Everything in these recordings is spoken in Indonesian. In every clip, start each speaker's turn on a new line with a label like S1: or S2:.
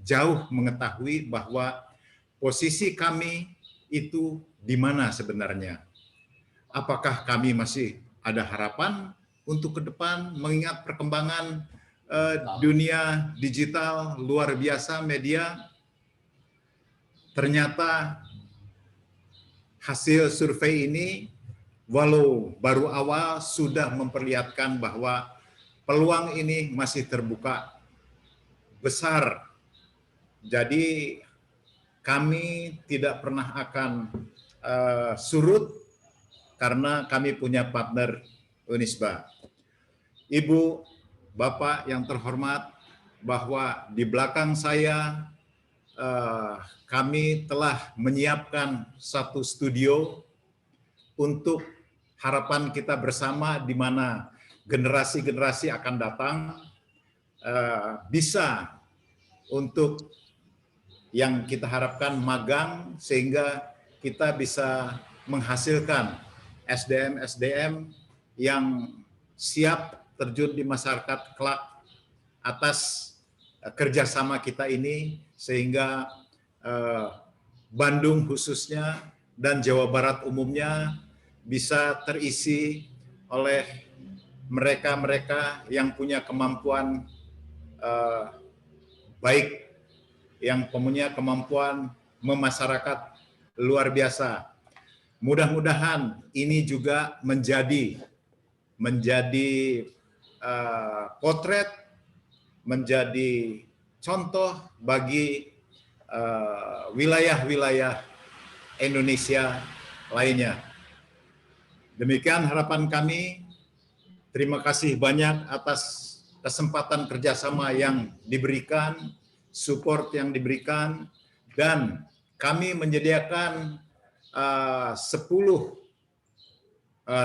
S1: jauh mengetahui bahwa posisi kami itu di mana sebenarnya. Apakah kami masih ada harapan untuk ke depan mengingat perkembangan dunia digital luar biasa media? Ternyata hasil survei ini walau baru awal sudah memperlihatkan bahwa peluang ini masih terbuka besar. Jadi kami tidak pernah akan surut karena kami punya partner Unisba. Ibu, Bapak yang terhormat, bahwa di belakang saya kami telah menyiapkan satu studio untuk harapan kita bersama di mana generasi-generasi akan datang bisa untuk yang kita harapkan magang sehingga kita bisa menghasilkan SDM-SDM yang siap terjun di masyarakat kelak atas kerjasama kita ini sehingga Bandung khususnya dan Jawa Barat umumnya bisa terisi oleh mereka-mereka yang punya kemampuan baik, yang punya kemampuan memasyarakat luar biasa. Mudah-mudahan ini juga menjadi potret, menjadi contoh bagi wilayah-wilayah Indonesia lainnya. Demikian harapan kami. Terima kasih banyak atas kesempatan kerjasama yang diberikan, support yang diberikan, dan kami menyediakan 10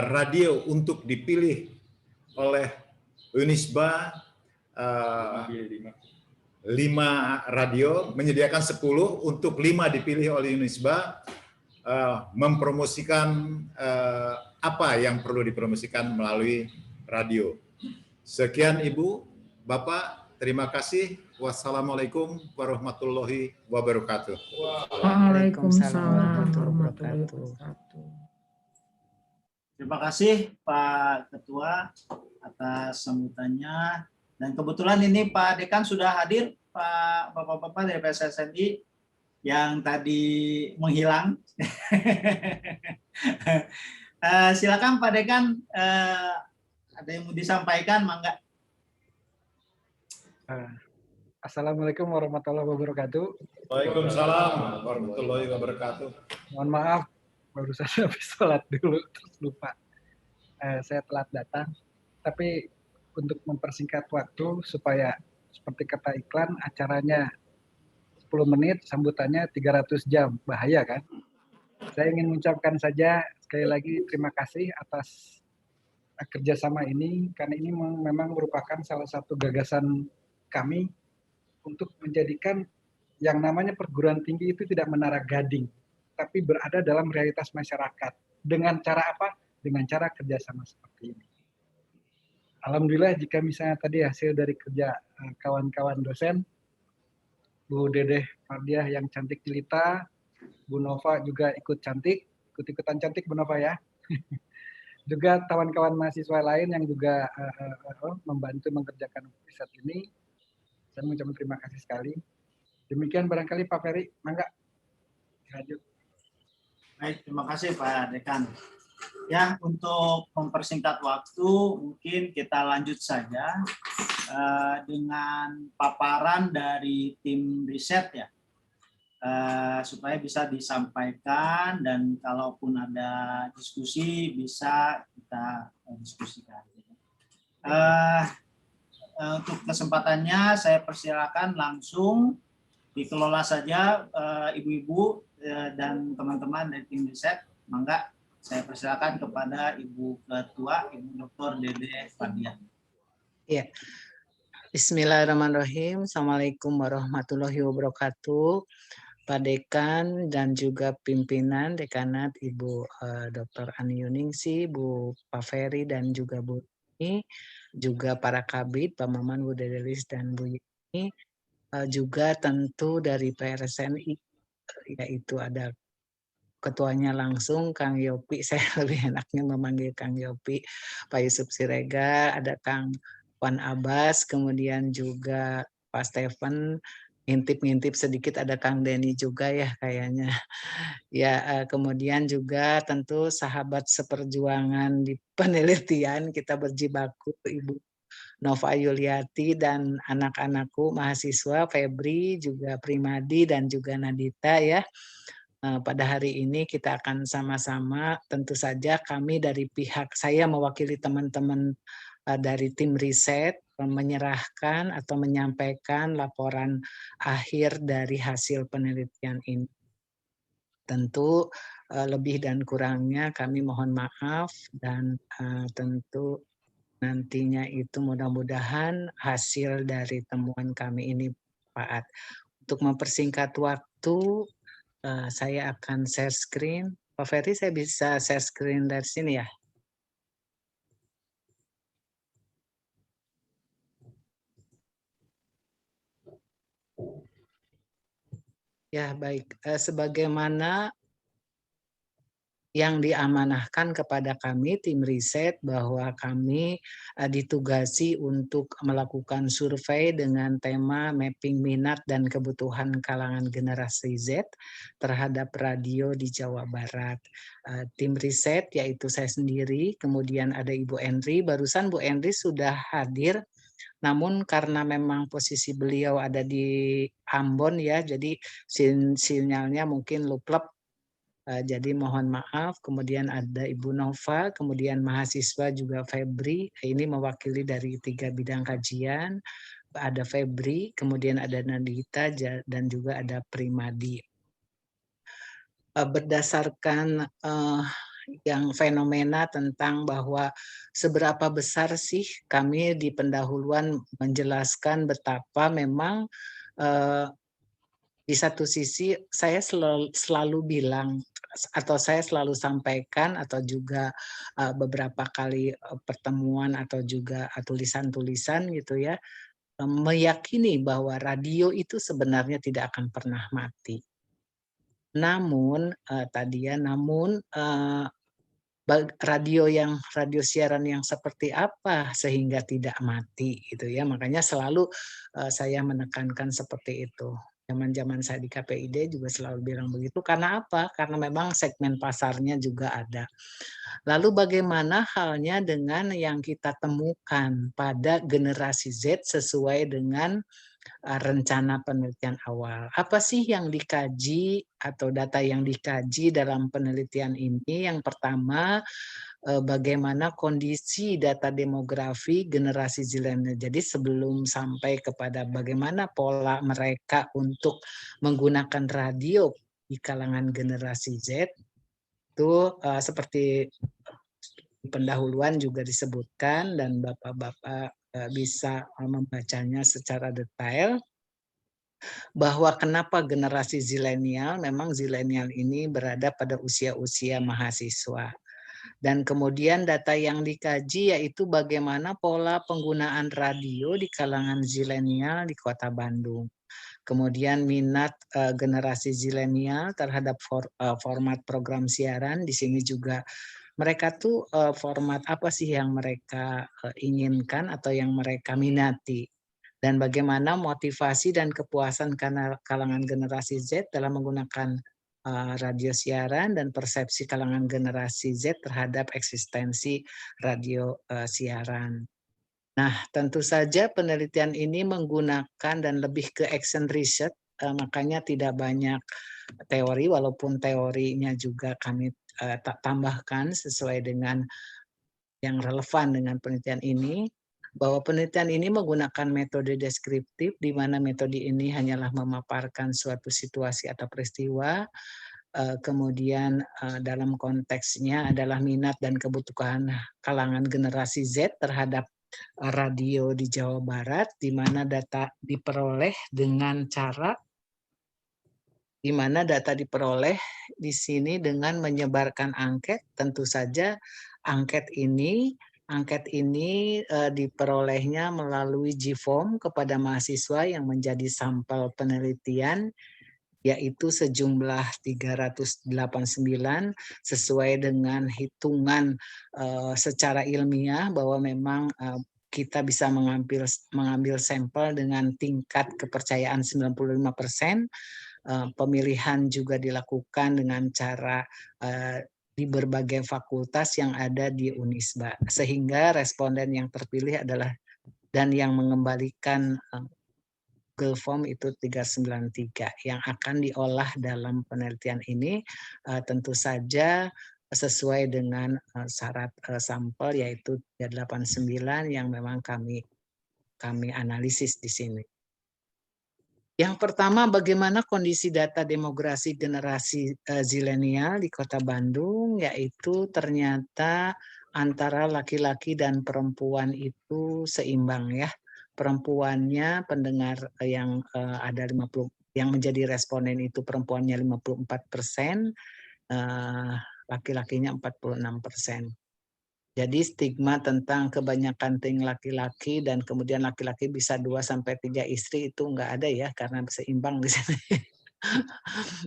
S1: radio untuk dipilih oleh Unisba, 5 radio, menyediakan 10 untuk 5 dipilih oleh Unisba, mempromosikan apa yang perlu dipromosikan melalui radio. Sekian Ibu, Bapak, terima kasih. Wassalamualaikum warahmatullahi wabarakatuh.
S2: Waalaikumsalam warahmatullahi wabarakatuh.
S3: Terima kasih Pak Ketua atas sambutannya. Dan kebetulan ini Pak Dekan sudah hadir, Pak Bapak-Bapak dari PSSNI yang tadi menghilang. Silakan Pak Dekan, ada yang mau disampaikan, mangga.
S4: Assalamualaikum warahmatullahi wabarakatuh.
S1: Waalaikumsalam warahmatullahi wabarakatuh.
S4: Mohon maaf, baru saja habis sholat dulu, terus lupa. Saya telat datang, tapi untuk mempersingkat waktu supaya seperti kata iklan, acaranya 10 menit, sambutannya 300 jam, bahaya kan? Saya ingin mengucapkan saja sekali lagi terima kasih atas kerjasama ini, karena ini memang merupakan salah satu gagasan kami untuk menjadikan yang namanya perguruan tinggi itu tidak menara gading, tapi berada dalam realitas masyarakat. Dengan cara apa? Dengan cara kerjasama seperti ini. Alhamdulillah jika misalnya tadi hasil dari kerja kawan-kawan dosen, Bu Dedeh Fardiah yang cantik jelita, Bu Nova juga ikut-ikutan cantik Bu Nova ya. Juga kawan-kawan mahasiswa lain yang juga membantu mengerjakan riset ini. Saya mengucapkan terima kasih sekali. Demikian barangkali Pak Ferry, mangga. Lanjut.
S3: Baik, terima kasih Pak Dekan. Ya, untuk mempersingkat waktu, mungkin kita lanjut saja dengan paparan dari tim riset ya, supaya bisa disampaikan dan kalaupun ada diskusi bisa kita diskusikan. Untuk kesempatannya saya persilakan langsung dikelola saja ibu-ibu dan teman-teman dari tim riset. Mangga saya persilakan kepada Ibu Ketua, Ibu Dr. Dedeh Fardiah.
S2: Ya. Bismillahirrahmanirrahim. Assalamualaikum warahmatullahi wabarakatuh. Pak Dekan dan juga pimpinan dekanat Ibu Dr. Ani Yuningsi, Bu Pak Ferry dan juga Bu Ini, juga para kabit, Pak Maman, Bu Dedelis dan Bu Yuni, juga tentu dari PRSNI, yaitu ada ketuanya langsung Kang Yopi, saya lebih enaknya memanggil Kang Yopi, Pak Yusuf Sirega, ada Kang Wan Abbas, kemudian juga Pak Stephen, ngintip-ngintip sedikit ada Kang Denny juga ya kayaknya. Ya, kemudian juga tentu sahabat seperjuangan di penelitian kita berjibaku Ibu Nova Yuliati dan anak-anakku mahasiswa Febri, juga Primadi dan juga Nadita ya. Pada hari ini kita akan sama-sama tentu saja kami dari pihak saya mewakili teman-teman dari tim riset menyerahkan atau menyampaikan laporan akhir dari hasil penelitian ini. Tentu lebih dan kurangnya kami mohon maaf dan tentu nantinya itu mudah-mudahan hasil dari temuan kami ini bermanfaat. Untuk mempersingkat waktu, saya akan share screen. Pak Ferry, saya bisa share screen dari sini ya? Ya, baik. Sebagaimana yang diamanahkan kepada kami tim riset bahwa kami ditugasi untuk melakukan survei dengan tema mapping minat dan kebutuhan kalangan generasi Z terhadap radio di Jawa Barat. Tim riset yaitu saya sendiri, kemudian ada Ibu Endri, barusan Bu Endri sudah hadir, namun karena memang posisi beliau ada di Ambon ya, jadi sinyalnya mungkin luplep. Jadi mohon maaf, kemudian ada Ibu Nova, kemudian mahasiswa juga Febri, ini mewakili dari 3 bidang kajian, ada Febri, kemudian ada Nadita, dan juga ada Primadi. Berdasarkan yang fenomena tentang bahwa seberapa besar sih kami di pendahuluan menjelaskan betapa memang di satu sisi saya selalu bilang atau saya selalu sampaikan atau juga beberapa kali pertemuan atau juga tulisan-tulisan gitu ya, meyakini bahwa radio itu sebenarnya tidak akan pernah mati. Namun radio siaran yang seperti apa sehingga tidak mati gitu ya. Makanya selalu saya menekankan seperti itu. Zaman-zaman saya di KPID juga selalu bilang begitu. Karena apa? Karena memang segmen pasarnya juga ada. Lalu bagaimana halnya dengan yang kita temukan pada generasi Z sesuai dengan rencana penelitian awal. Apa sih yang dikaji atau data yang dikaji dalam penelitian ini? Yang pertama, bagaimana kondisi data demografi generasi zilenial. Jadi sebelum sampai kepada bagaimana pola mereka untuk menggunakan radio di kalangan generasi Z, itu seperti pendahuluan juga disebutkan dan Bapak-Bapak bisa membacanya secara detail, bahwa kenapa generasi zilenial, memang zilenial ini berada pada usia-usia mahasiswa. Dan kemudian data yang dikaji yaitu bagaimana pola penggunaan radio di kalangan zilenial di Kota Bandung. Kemudian minat generasi zilenial terhadap format program siaran, di sini juga mereka tuh format apa sih yang mereka inginkan atau yang mereka minati. Dan bagaimana motivasi dan kepuasan kalangan generasi Z dalam menggunakan radio siaran dan persepsi kalangan generasi Z terhadap eksistensi radio siaran. Nah, tentu saja penelitian ini menggunakan dan lebih ke action research, makanya tidak banyak teori, walaupun teorinya juga kami tambahkan sesuai dengan yang relevan dengan penelitian ini, bahwa penelitian ini menggunakan metode deskriptif, di mana metode ini hanyalah memaparkan suatu situasi atau peristiwa, kemudian dalam konteksnya adalah minat dan kebutuhan kalangan generasi Z terhadap radio di Jawa Barat, di mana data diperoleh dengan cara di mana data diperoleh di sini dengan menyebarkan angket. Tentu saja angket ini Angket ini diperolehnya melalui G-Form kepada mahasiswa yang menjadi sampel penelitian, yaitu sejumlah 389 sesuai dengan hitungan secara ilmiah bahwa memang kita bisa mengambil sampel dengan tingkat kepercayaan 95%. Pemilihan juga dilakukan dengan cara di berbagai fakultas yang ada di Unisba, sehingga responden yang terpilih adalah dan yang mengembalikan Google Form itu 393 yang akan diolah dalam penelitian ini tentu saja sesuai dengan syarat sampel yaitu 389 yang memang kami analisis di sini. Yang pertama, bagaimana kondisi data demografi generasi zilenial di Kota Bandung, yaitu ternyata antara laki-laki dan perempuan itu seimbang ya. Perempuannya pendengar yang ada 50 yang menjadi responden itu perempuannya 54%, laki-lakinya 46%. Jadi stigma tentang kebanyakan ting laki-laki dan kemudian laki-laki bisa 2-3 istri itu enggak ada ya karena seimbang di sini.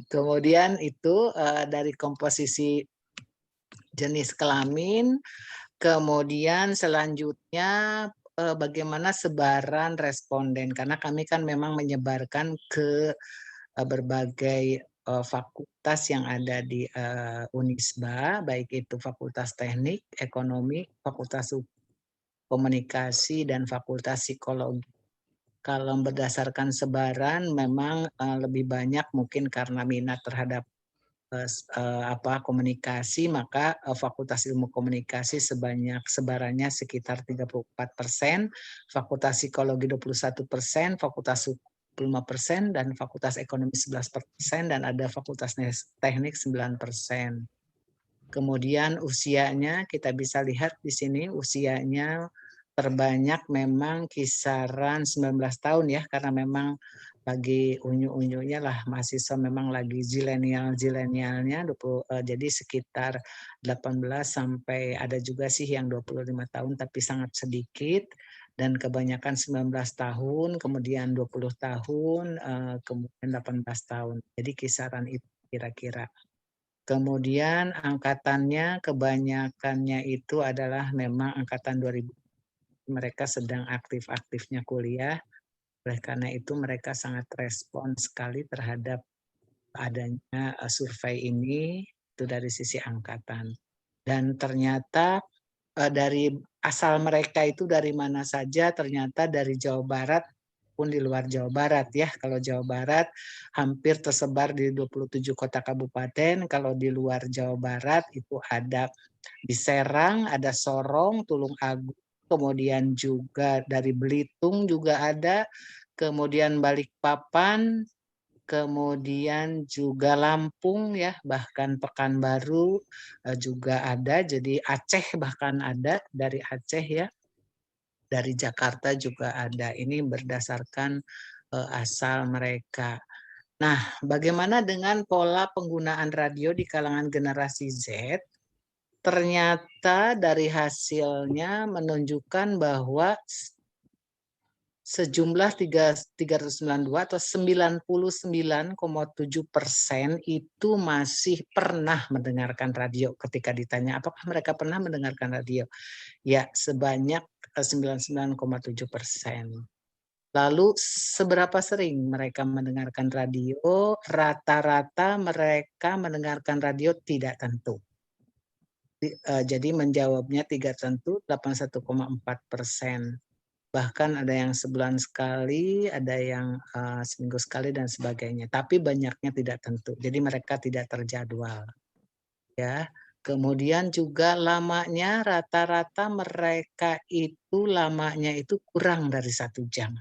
S2: Kemudian itu dari komposisi jenis kelamin, kemudian selanjutnya bagaimana sebaran responden karena kami kan memang menyebarkan ke berbagai fakultas yang ada di Unisba, baik itu fakultas teknik, ekonomi, fakultas komunikasi, dan fakultas psikologi. Kalau berdasarkan sebaran memang lebih banyak mungkin karena minat terhadap komunikasi, maka Fakultas Ilmu Komunikasi sebarannya sekitar 34%, Fakultas Psikologi 21%, Fakultas 5%, dan Fakultas Ekonomi 11%, dan ada Fakultas Teknik 9%. Kemudian usianya kita bisa lihat di sini usianya terbanyak memang kisaran 19 tahun ya karena memang lagi unyu-unyunya lah mahasiswa memang lagi zilenialnya jadi sekitar 18 sampai ada juga sih yang 25 tahun tapi sangat sedikit dan kebanyakan 19 tahun kemudian 20 tahun kemudian 18 tahun jadi kisaran itu kira-kira. Kemudian angkatannya kebanyakannya itu adalah memang angkatan 2000 mereka sedang aktif-aktifnya kuliah. Oleh karena itu mereka sangat respon sekali terhadap adanya survei ini itu dari sisi angkatan. Dan ternyata dari asal mereka itu dari mana saja ternyata dari Jawa Barat pun di luar Jawa Barat ya. Kalau Jawa Barat hampir tersebar di 27 kota kabupaten, kalau di luar Jawa Barat itu ada di Serang, ada Sorong, Tulung Agung, kemudian juga dari Belitung juga ada, kemudian Balikpapan, kemudian juga Lampung ya, bahkan Pekanbaru juga ada, jadi Aceh bahkan ada dari Aceh ya. Dari Jakarta juga ada. Ini berdasarkan asal mereka. Nah, bagaimana dengan pola penggunaan radio di kalangan generasi Z? Ternyata dari hasilnya menunjukkan bahwa sejumlah 392 atau 99,7% itu masih pernah mendengarkan radio ketika ditanya apakah mereka pernah mendengarkan radio. Ya, sebanyak 99,7%. Lalu seberapa sering mereka mendengarkan radio? Rata-rata mereka mendengarkan radio tidak tentu. Jadi menjawabnya tidak tentu 81,4%. Bahkan ada yang sebulan sekali, ada yang seminggu sekali dan sebagainya. Tapi banyaknya tidak tentu. Jadi mereka tidak terjadwal. Ya. Kemudian juga lamanya rata-rata mereka itu lamanya itu kurang dari 1 jam.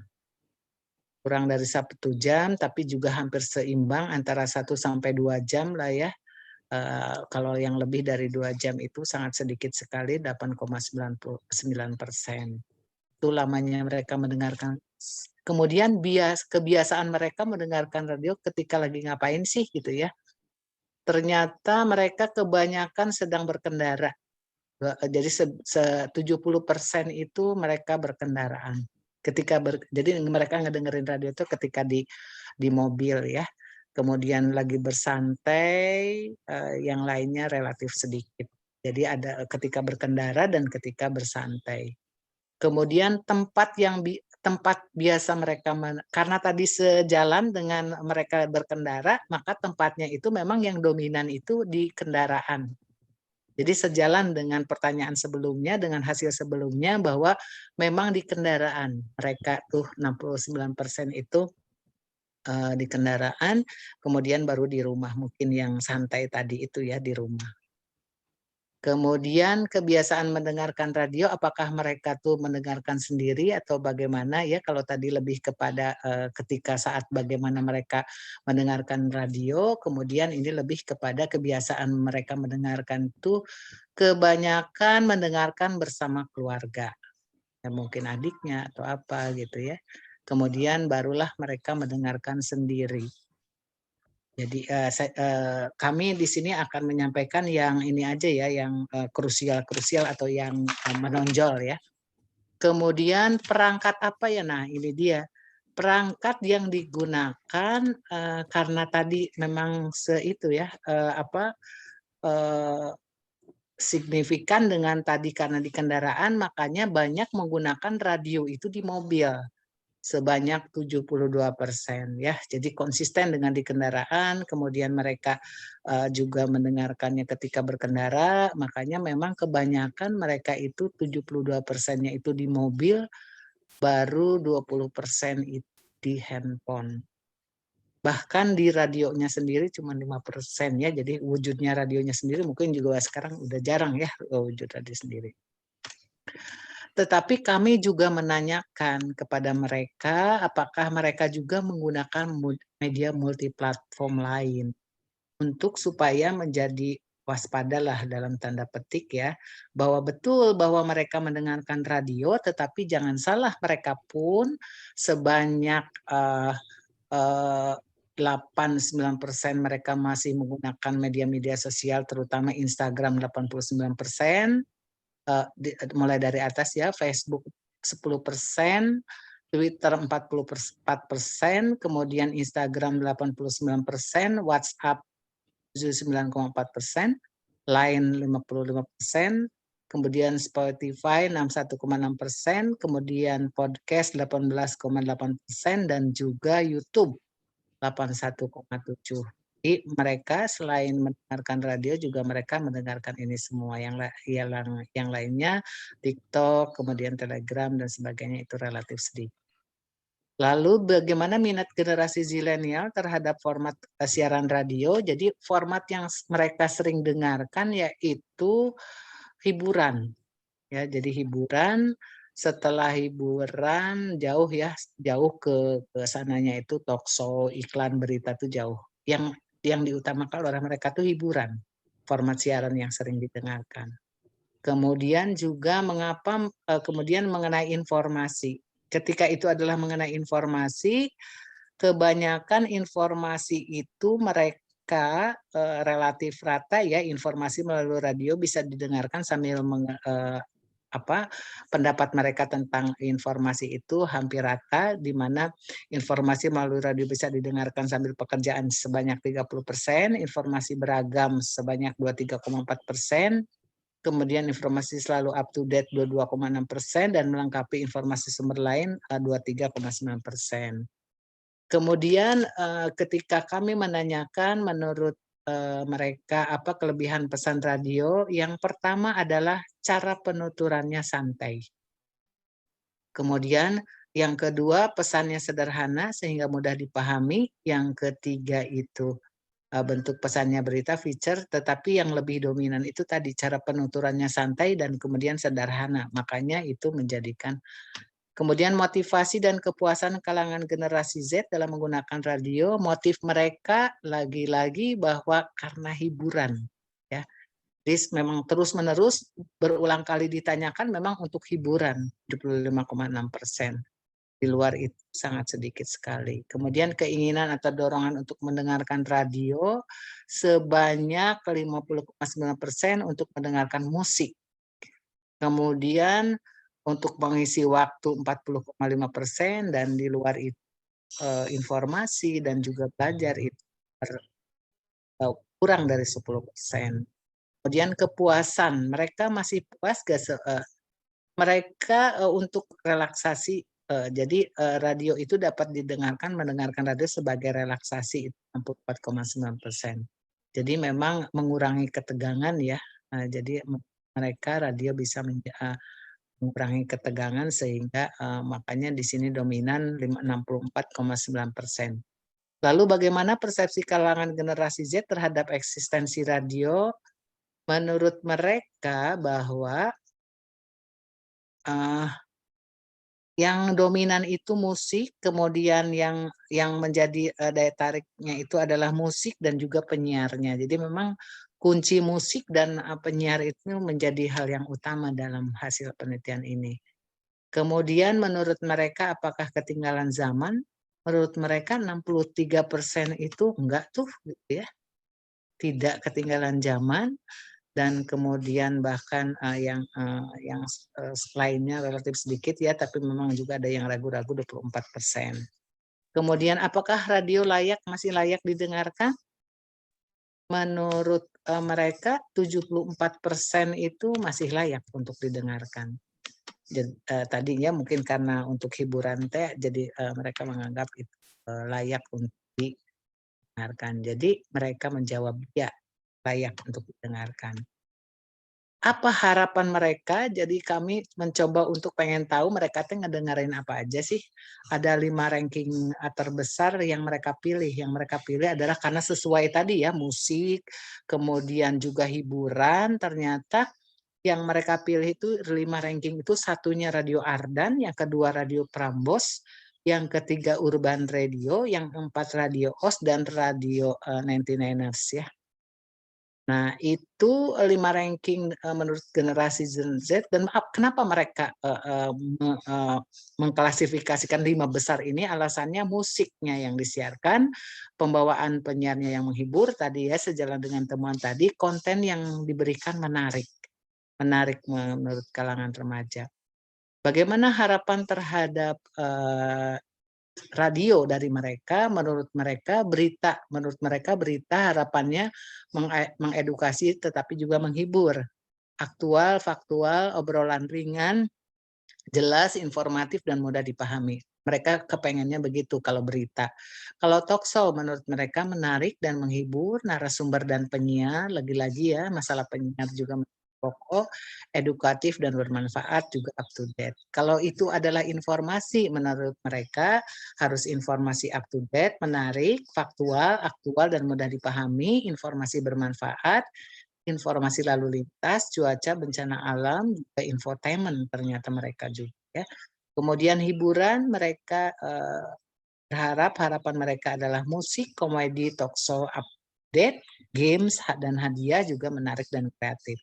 S2: Kurang dari 1 jam, tapi juga hampir seimbang antara 1 sampai 2 jam lah ya. Kalau yang lebih dari 2 jam itu sangat sedikit sekali, 8,99%. Itu lamanya mereka mendengarkan. Kemudian kebiasaan mereka mendengarkan radio ketika lagi ngapain sih gitu ya. Ternyata mereka kebanyakan sedang berkendara. Jadi 70% itu mereka berkendaraan. Jadi mereka ngedengerin radio itu ketika di mobil ya. Kemudian lagi bersantai, yang lainnya relatif sedikit. Jadi ada ketika berkendara dan ketika bersantai. Kemudian tempat biasa mereka karena tadi sejalan dengan mereka berkendara, maka tempatnya itu memang yang dominan itu di kendaraan. Jadi sejalan dengan pertanyaan sebelumnya, dengan hasil sebelumnya bahwa memang di kendaraan mereka tuh 69% itu di kendaraan, kemudian baru di rumah mungkin yang santai tadi itu ya di rumah. Kemudian kebiasaan mendengarkan radio, apakah mereka tuh mendengarkan sendiri atau bagaimana ya? Kalau tadi lebih kepada ketika saat bagaimana mereka mendengarkan radio, kemudian ini lebih kepada kebiasaan mereka mendengarkan tuh kebanyakan mendengarkan bersama keluarga, ya mungkin adiknya atau apa gitu ya. Kemudian barulah mereka mendengarkan sendiri. Jadi kami di sini akan menyampaikan yang ini aja ya, yang krusial-krusial atau yang menonjol ya. Kemudian perangkat apa ya? Nah ini dia. Perangkat yang digunakan karena tadi memang signifikan dengan tadi karena di kendaraan, makanya banyak menggunakan radio itu di mobil. Sebanyak 72% ya. Jadi konsisten dengan di kendaraan, kemudian mereka juga mendengarkannya ketika berkendara, makanya memang kebanyakan mereka itu 72%-nya itu di mobil, baru 20% itu di handphone. Bahkan di radionya sendiri cuma 5% ya, jadi wujudnya radionya sendiri mungkin juga sekarang udah jarang ya wujud radio sendiri. Tetapi kami juga menanyakan kepada mereka apakah mereka juga menggunakan media multiplatform lain untuk supaya menjadi waspadalah dalam tanda petik ya, bahwa betul bahwa mereka mendengarkan radio, tetapi jangan salah mereka pun sebanyak 8-9% mereka masih menggunakan media-media sosial, terutama Instagram 89%, mulai dari atas ya, Facebook 10%, Twitter 44%, kemudian Instagram 89%, WhatsApp 79,4%, Line 55%, kemudian Spotify 61,6%, kemudian podcast 18,8%, dan juga YouTube 81,7%. Jadi mereka selain mendengarkan radio juga mereka mendengarkan ini semua, yang lainnya TikTok, kemudian Telegram dan sebagainya itu relatif sedikit. Lalu bagaimana minat generasi zilenial terhadap format siaran radio? Jadi format yang mereka sering dengarkan yaitu hiburan. Ya, jadi hiburan, setelah hiburan jauh ke sananya itu talk show, iklan, berita tuh jauh. Yang diutamakan oleh mereka tuh hiburan, format siaran yang sering didengarkan. Kemudian juga kemudian mengenai informasi. Ketika itu adalah mengenai informasi, kebanyakan informasi itu mereka relatif rata ya, informasi melalui radio bisa didengarkan sambil pendapat mereka tentang informasi itu hampir rata, di mana informasi melalui radio bisa didengarkan sambil pekerjaan sebanyak 30%, informasi beragam sebanyak 23,4%, kemudian informasi selalu up to date 22,6%, dan melengkapi informasi sumber lain 23,9%. Kemudian ketika kami menanyakan menurut mereka apa kelebihan pesan radio, yang pertama adalah cara penuturannya santai. Kemudian yang kedua pesannya sederhana sehingga mudah dipahami. Yang ketiga itu bentuk pesannya berita feature, tetapi yang lebih dominan itu tadi cara penuturannya santai dan kemudian sederhana. Makanya itu menjadikan. Kemudian motivasi dan kepuasan kalangan generasi Z dalam menggunakan radio, motif mereka lagi-lagi bahwa karena hiburan. Ya. Jadi memang terus-menerus berulang kali ditanyakan memang untuk hiburan, 75,6%. Di luar itu sangat sedikit sekali. Kemudian keinginan atau dorongan untuk mendengarkan radio sebanyak 50,9% untuk mendengarkan musik. Kemudian untuk mengisi waktu 40,5% dan di luar itu informasi dan juga belajar itu kurang dari 10%. Kemudian kepuasan, mereka masih puas mereka untuk relaksasi, jadi radio itu dapat mendengarkan radio sebagai relaksasi itu 64,9%. Jadi memang mengurangi ketegangan ya, jadi mereka radio bisa mengurangi ketegangan sehingga makanya di sini dominan 64,9%. Lalu bagaimana persepsi kalangan generasi Z terhadap eksistensi radio? Menurut mereka bahwa yang dominan itu musik, kemudian yang menjadi daya tariknya itu adalah musik dan juga penyiarnya. Jadi memang kunci musik dan penyiar itu menjadi hal yang utama dalam hasil penelitian ini. Kemudian menurut mereka apakah ketinggalan zaman? Menurut mereka 63% itu enggak tuh gitu ya. Tidak ketinggalan zaman. Dan kemudian bahkan yang lainnya relatif sedikit ya, tapi memang juga ada yang ragu-ragu 24%. Kemudian apakah radio masih layak didengarkan? Menurut mereka 74% itu masih layak untuk didengarkan. Jadi, tadinya mungkin karena untuk hiburan jadi mereka menganggap itu layak untuk didengarkan. Jadi mereka menjawab ya, layak untuk didengarkan. Apa harapan mereka? Jadi kami mencoba untuk pengen tahu mereka tuh ngedengerin apa aja sih. Ada 5 ranking terbesar yang mereka pilih. Yang mereka pilih adalah karena sesuai tadi ya, musik, kemudian juga hiburan. Ternyata yang mereka pilih itu 5 ranking itu satunya Radio Ardan, yang kedua Radio Prambos, yang ketiga Urban Radio, yang keempat Radio OS dan Radio 99ers ya. Nah, itu 5 ranking menurut generasi Gen Z dan kenapa mereka mengklasifikasikan 5 besar ini, alasannya musiknya yang disiarkan, pembawaan penyiarnya yang menghibur tadi ya, sejalan dengan temuan tadi, konten yang diberikan menarik menurut kalangan remaja. Bagaimana harapan terhadap radio dari mereka? Menurut mereka berita harapannya mengedukasi tetapi juga menghibur. Aktual, faktual, obrolan ringan, jelas, informatif, dan mudah dipahami. Mereka kepengennya begitu kalau berita. Kalau talk show menurut mereka menarik dan menghibur, narasumber dan penyiar, lagi-lagi ya masalah penyiar juga pokok, edukatif dan bermanfaat, juga up to date. Kalau itu adalah informasi menurut mereka harus informasi up to date, menarik, faktual, aktual, dan mudah dipahami, informasi bermanfaat, informasi lalu lintas, cuaca, bencana alam, juga infotainment ternyata mereka juga ya. Kemudian hiburan mereka harapan mereka adalah musik, komedi, talk show, update, games, dan hadiah juga menarik dan kreatif.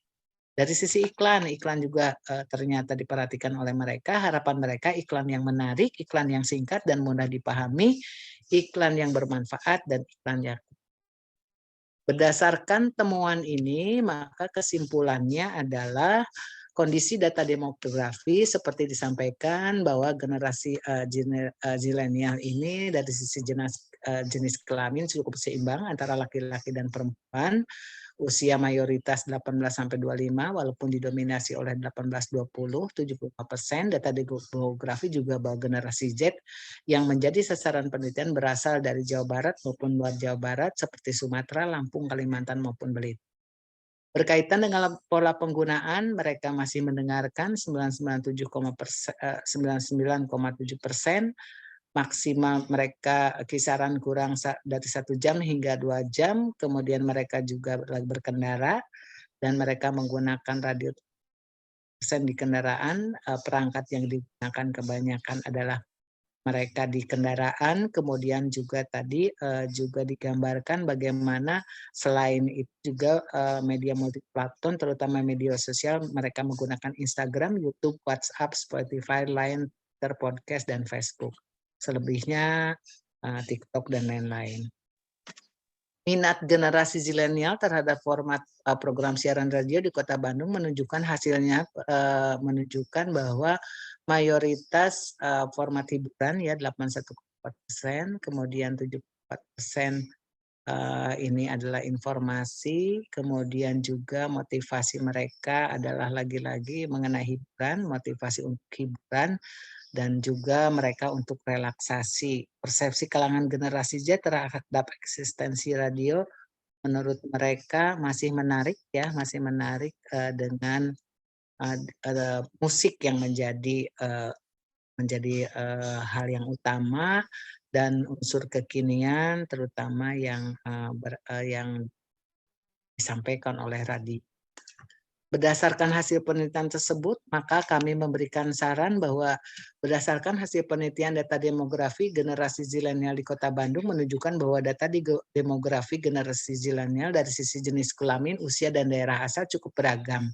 S2: Dari sisi iklan juga ternyata diperhatikan oleh mereka. Harapan mereka iklan yang menarik, iklan yang singkat dan mudah dipahami, iklan yang bermanfaat, dan iklan yang berdasarkan temuan ini, maka kesimpulannya adalah kondisi data demografi seperti disampaikan bahwa generasi zilenial ini dari sisi jenis kelamin cukup seimbang antara laki-laki dan perempuan. Usia mayoritas 18-25 walaupun didominasi oleh 18-20, 75%. Data demografi juga bahwa generasi Z yang menjadi sasaran penelitian berasal dari Jawa Barat maupun luar Jawa Barat seperti Sumatera, Lampung, Kalimantan maupun Belitung. Berkaitan dengan pola penggunaan, mereka masih mendengarkan 99,7%, maksimal mereka kisaran kurang dari 1 jam hingga 2 jam, kemudian mereka juga berkendara dan mereka menggunakan radio di kendaraan, perangkat yang digunakan kebanyakan adalah mereka di kendaraan, kemudian juga tadi juga digambarkan bagaimana selain itu juga media multiplatform terutama media sosial mereka menggunakan Instagram, YouTube, WhatsApp, Spotify, Line, Twitter, podcast, dan Facebook. Selebihnya TikTok dan lain-lain. minat generasi zilenial terhadap format program siaran radio di Kota Bandung menunjukkan hasilnya menunjukkan bahwa mayoritas format hiburan ya 81,4%, kemudian 74% ini adalah informasi, kemudian juga motivasi mereka adalah lagi-lagi mengenai hiburan, motivasi untuk hiburan, dan juga mereka untuk relaksasi. Persepsi kalangan generasi Z terhadap eksistensi radio menurut mereka masih menarik ya, masih menarik dengan musik yang menjadi hal yang utama dan unsur kekinian terutama yang disampaikan oleh radio. Berdasarkan hasil penelitian tersebut, maka kami memberikan saran bahwa berdasarkan hasil penelitian data demografi generasi zilenial di Kota Bandung menunjukkan bahwa data demografi generasi zilenial dari sisi jenis kelamin, usia, dan daerah asal cukup beragam.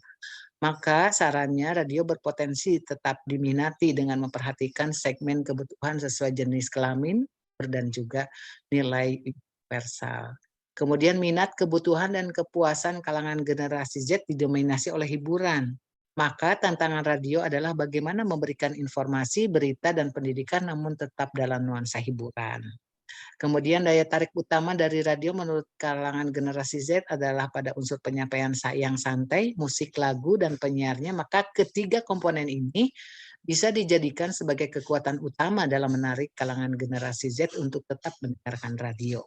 S2: Maka sarannya radio berpotensi tetap diminati dengan memperhatikan segmen kebutuhan sesuai jenis kelamin dan juga nilai universal. Kemudian minat, kebutuhan, dan kepuasan kalangan generasi Z didominasi oleh hiburan. Maka tantangan radio adalah bagaimana memberikan informasi, berita, dan pendidikan namun tetap dalam nuansa hiburan. Kemudian daya tarik utama dari radio menurut kalangan generasi Z adalah pada unsur penyampaian yang santai, musik, lagu, dan penyiarnya. Maka ketiga komponen ini bisa dijadikan sebagai kekuatan utama dalam menarik kalangan generasi Z untuk tetap mendengarkan radio.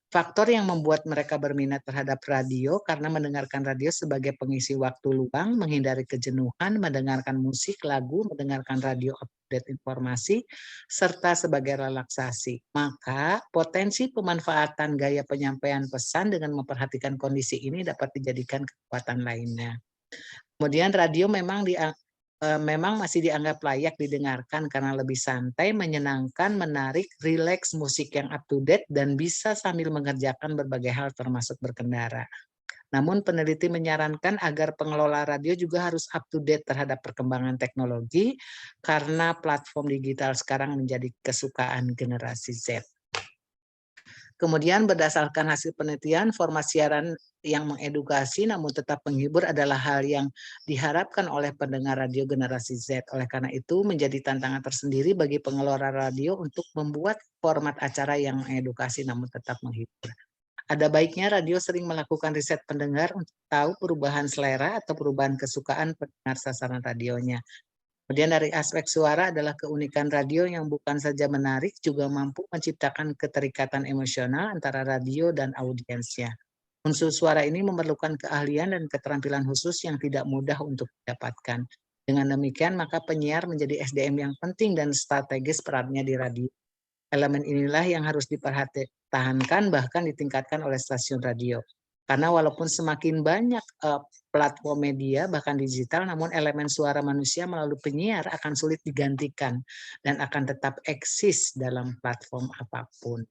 S2: Faktor yang membuat mereka berminat terhadap radio karena mendengarkan radio sebagai pengisi waktu luang, menghindari kejenuhan, mendengarkan musik, lagu, mendengarkan radio update informasi, serta sebagai relaksasi. Maka potensi pemanfaatan gaya penyampaian pesan dengan memperhatikan kondisi ini dapat dijadikan kekuatan lainnya. Kemudian radio memang masih dianggap layak didengarkan karena lebih santai, menyenangkan, menarik, rileks, musik yang up to date, dan bisa sambil mengerjakan berbagai hal termasuk berkendara. Namun peneliti menyarankan agar pengelola radio juga harus up to date terhadap perkembangan teknologi karena platform digital sekarang menjadi kesukaan generasi Z. Kemudian berdasarkan hasil penelitian, format siaran yang mengedukasi namun tetap menghibur adalah hal yang diharapkan oleh pendengar radio generasi Z. Oleh karena itu menjadi tantangan tersendiri bagi pengelola radio untuk membuat format acara yang mengedukasi namun tetap menghibur. Ada baiknya radio sering melakukan riset pendengar untuk tahu perubahan selera atau perubahan kesukaan pendengar sasaran radionya. Kemudian dari aspek suara adalah keunikan radio yang bukan saja menarik, juga mampu menciptakan keterikatan emosional antara radio dan audiensnya. Unsur suara ini memerlukan keahlian dan keterampilan khusus yang tidak mudah untuk didapatkan. Dengan demikian, maka penyiar menjadi SDM yang penting dan strategis perannya di radio. Elemen inilah yang harus dipertahankan bahkan ditingkatkan oleh stasiun radio. Karena walaupun semakin banyak platform media bahkan digital, namun elemen suara manusia melalui penyiar akan sulit digantikan dan akan tetap eksis dalam platform apapun.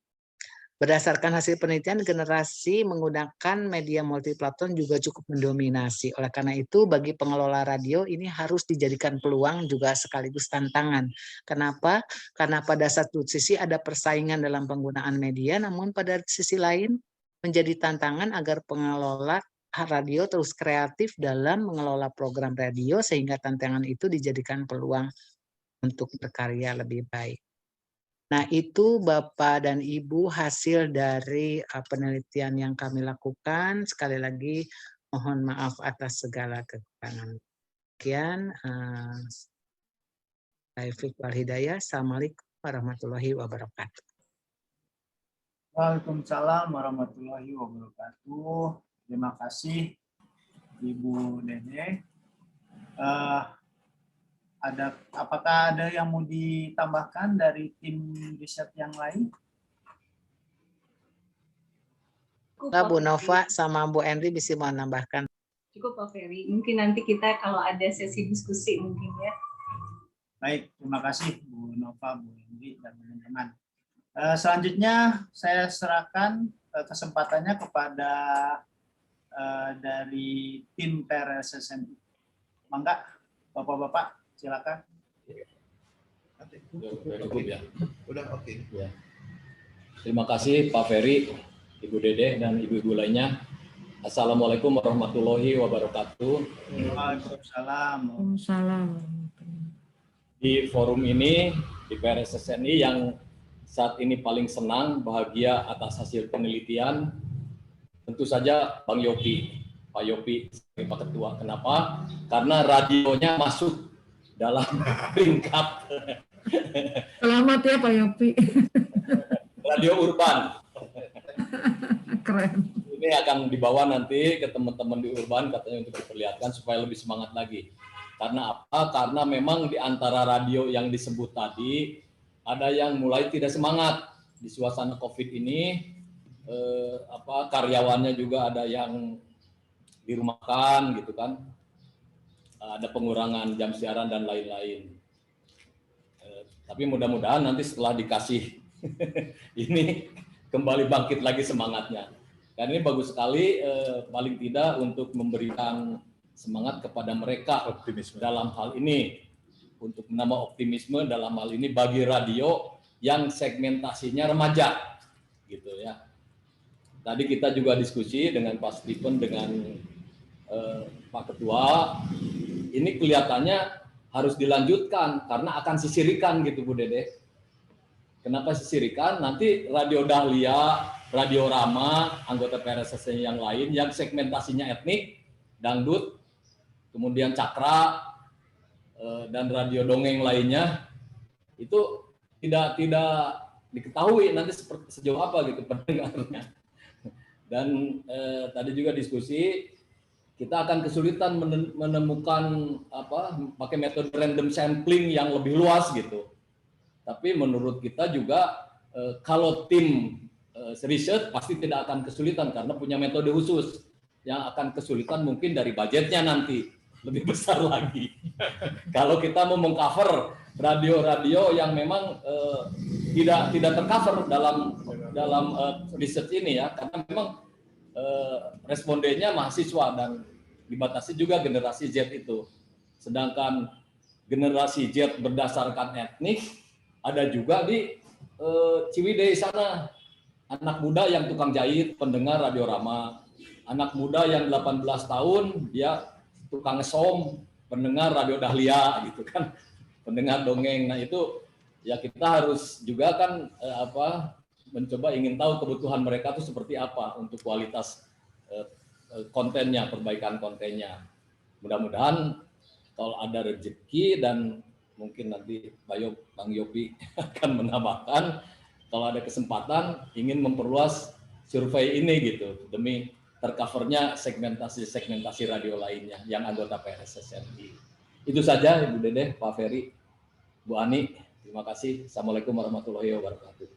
S2: Berdasarkan hasil penelitian, generasi menggunakan media multiplatform juga cukup mendominasi. Oleh karena itu, bagi pengelola radio ini harus dijadikan peluang juga sekaligus tantangan. Kenapa? Karena pada satu sisi ada persaingan dalam penggunaan media, namun pada sisi lain menjadi tantangan agar pengelola radio terus kreatif dalam mengelola program radio sehingga tantangan itu dijadikan peluang untuk berkarya lebih baik. Nah, itu Bapak dan Ibu hasil dari penelitian yang kami lakukan. Sekali lagi mohon maaf atas segala kekurangan. Sekian, Taufik wal Hidayah. Assalamualaikum warahmatullahi wabarakatuh.
S3: Waalaikumsalam warahmatullahi wabarakatuh. Terima kasih Ibu Dede. Apakah ada yang mau ditambahkan dari tim riset yang lain?
S2: Bu Nova sama Bu Endri bisa mau menambahkan.
S5: Cukup Pak Ferry. Mungkin nanti kita kalau ada sesi diskusi mungkin ya.
S3: Baik, terima kasih Bu Nova, Bu Endri, dan teman-teman. Selanjutnya saya serahkan kesempatannya kepada dari tim PRSSM. Mangga, Bapak-bapak, silakan.
S6: Cukup ya.
S1: Udah oke.
S6: Ya. Terima kasih Pak Ferry Ibu Dede dan ibu-ibu lainnya. Assalamualaikum warahmatullahi wabarakatuh.
S3: Waalaikumsalam.
S7: Waalaikumsalam.
S6: Di forum ini, di PRSSNI yang saat ini paling senang, bahagia atas hasil penelitian, tentu saja Bang Yopi, Pak Yopi sebagai Pak Ketua. Kenapa? Karena radionya masuk dalam peringkat
S7: Selamat ya Pak Yopi.
S6: radio urban.
S7: Keren.
S6: Ini akan dibawa nanti ke teman-teman di urban katanya untuk diperlihatkan supaya lebih semangat lagi. Karena apa? Karena memang di antara radio yang disebut tadi ada yang mulai tidak semangat di suasana Covid ini. Karyawannya juga ada yang dirumahkan gitu kan. Ada pengurangan jam siaran dan lain-lain. Tapi mudah-mudahan nanti setelah dikasih ini kembali bangkit lagi semangatnya. Dan ini bagus sekali, paling tidak untuk memberikan semangat kepada mereka
S1: Optimisme.
S6: dalam hal ini, untuk menambah optimisme dalam hal ini bagi radio yang segmentasinya remaja, gitu ya. Tadi kita juga diskusi dengan Pak Stephen, dengan Pak Ketua, ini kelihatannya harus dilanjutkan karena akan sisirikan gitu Bu Dede. Kenapa sisirikan? Nanti Radio Dahlia, Radio Rama, anggota PRSSNI yang lain yang segmentasinya etnik, dangdut, kemudian Cakra, dan radio dongeng lainnya, itu tidak diketahui nanti sejauh apa gitu pendengarnya. Dan tadi juga diskusi, kita akan kesulitan menemukan pakai metode random sampling yang lebih luas gitu. Tapi menurut kita juga kalau tim riset pasti tidak akan kesulitan karena punya metode khusus. Yang akan kesulitan mungkin dari budgetnya nanti lebih besar lagi. Kalau kita mau mengcover radio-radio yang memang tidak tercover dalam riset ini ya, karena memang respondennya mahasiswa dan dibatasi juga generasi Z itu. Sedangkan generasi Z berdasarkan etnik ada juga di Ciwidey sana. Anak muda yang tukang jahit pendengar Radio Rama. Anak muda yang 18 tahun dia tukang ngesom pendengar Radio Dahlia gitu kan. Pendengar dongeng. Nah itu ya kita harus juga kan mencoba ingin tahu kebutuhan mereka itu seperti apa untuk kualitas kontennya, perbaikan kontennya. Mudah-mudahan kalau ada rezeki dan mungkin nanti Bang Yopi akan menambahkan, kalau ada kesempatan ingin memperluas survei ini gitu demi tercovernya segmentasi radio lainnya yang anggota PRSSNI. Itu saja Ibu Dede, Pak Ferry, Bu Ani. Terima kasih. Assalamualaikum warahmatullahi wabarakatuh.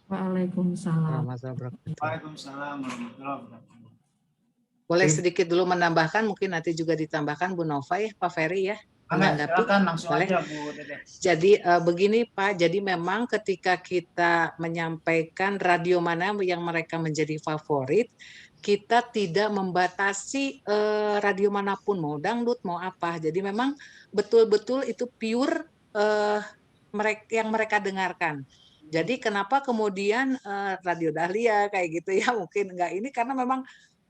S7: Waalaikumsalam.
S3: Waalaikumsalam warahmatullahi wabarakatuh.
S2: Boleh sedikit dulu menambahkan, mungkin nanti juga ditambahkan Bu Nova ya, Pak Ferry ya.
S3: Silakan langsung
S2: Boleh?
S3: aja Bu Dede.
S2: Jadi begini Pak, jadi memang ketika kita menyampaikan radio mana yang mereka menjadi favorit, kita tidak membatasi radio manapun, mau dangdut, mau apa. Jadi memang betul-betul itu pure yang mereka dengarkan. Jadi kenapa kemudian Radio Dahlia kayak gitu ya, mungkin enggak ini karena memang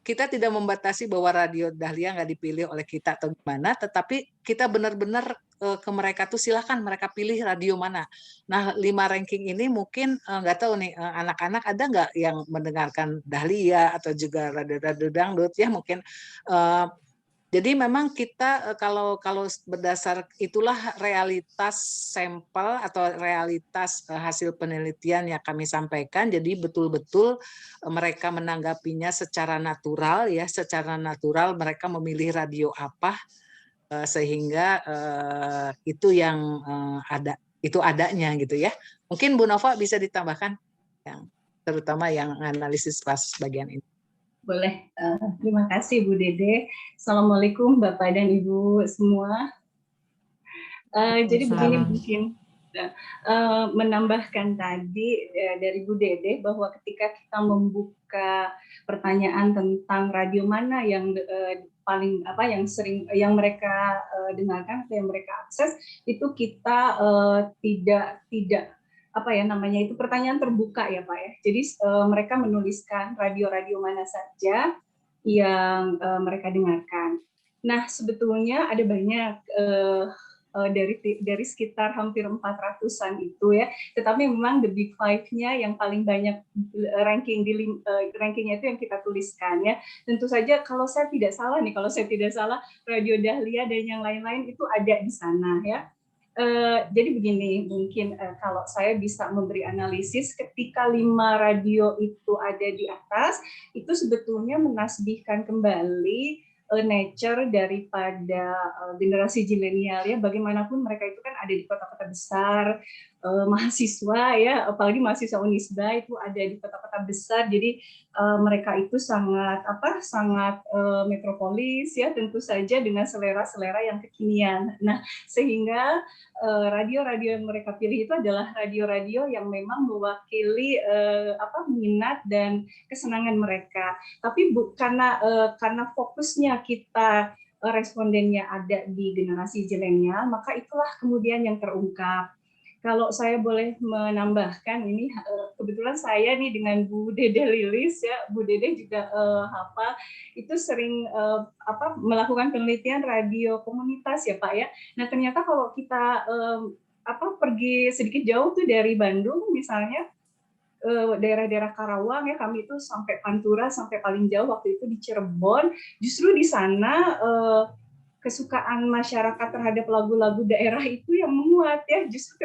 S2: kita tidak membatasi bahwa Radio Dahlia nggak dipilih oleh kita atau gimana, tetapi kita benar-benar ke mereka tuh silakan mereka pilih radio mana. Nah 5 ranking ini mungkin nggak tahu nih anak-anak ada nggak yang mendengarkan Dahlia atau juga radio-radio dangdut ya mungkin. Jadi memang kita kalau berdasar itulah realitas sampel atau realitas hasil penelitian yang kami sampaikan. Jadi betul-betul mereka menanggapinya secara natural ya, secara natural mereka memilih radio apa sehingga itu yang itu adanya gitu ya. Mungkin Bu Nova bisa ditambahkan yang terutama yang analisis pas bagian ini.
S5: Boleh, terima kasih Bu Dede. Assalamualaikum Bapak dan Ibu semua. Jadi begini mungkin menambahkan tadi dari Bu Dede bahwa ketika kita membuka pertanyaan tentang radio mana yang paling yang sering yang mereka dengarkan atau yang mereka akses, itu kita tidak apa ya namanya itu pertanyaan terbuka ya Pak ya. Jadi mereka menuliskan radio-radio mana saja yang mereka dengarkan. Nah sebetulnya ada banyak dari sekitar hampir 400-an itu ya. Tetapi memang the big five-nya yang paling banyak rankingnya itu yang kita tuliskan ya. Tentu saja kalau saya tidak salah Radio Dahlia dan yang lain-lain itu ada di sana ya. Jadi begini, mungkin kalau saya bisa memberi analisis ketika 5 radio itu ada di atas, itu sebetulnya menasbihkan kembali nature daripada generasi zilenial ya, bagaimanapun mereka itu kan ada di kota-kota besar, mahasiswa ya, apalagi mahasiswa Unisba itu ada di kota-kota besar, jadi mereka itu sangat metropolis ya, tentu saja dengan selera-selera yang kekinian. Nah sehingga radio-radio yang mereka pilih itu adalah radio-radio yang memang mewakili minat dan kesenangan mereka. Tapi karena fokusnya kita respondennya ada di generasi zilenial, maka itulah kemudian yang terungkap. Kalau saya boleh menambahkan ini, kebetulan saya nih dengan Bu Dede Lilis ya, Bu Dede juga itu sering melakukan penelitian radio komunitas ya Pak ya. Nah ternyata kalau kita pergi sedikit jauh tuh dari Bandung misalnya, daerah-daerah Karawang ya, kami itu sampai Pantura, sampai paling jauh waktu itu di Cirebon, justru di sana kesukaan masyarakat terhadap lagu-lagu daerah itu yang menguat ya. Justru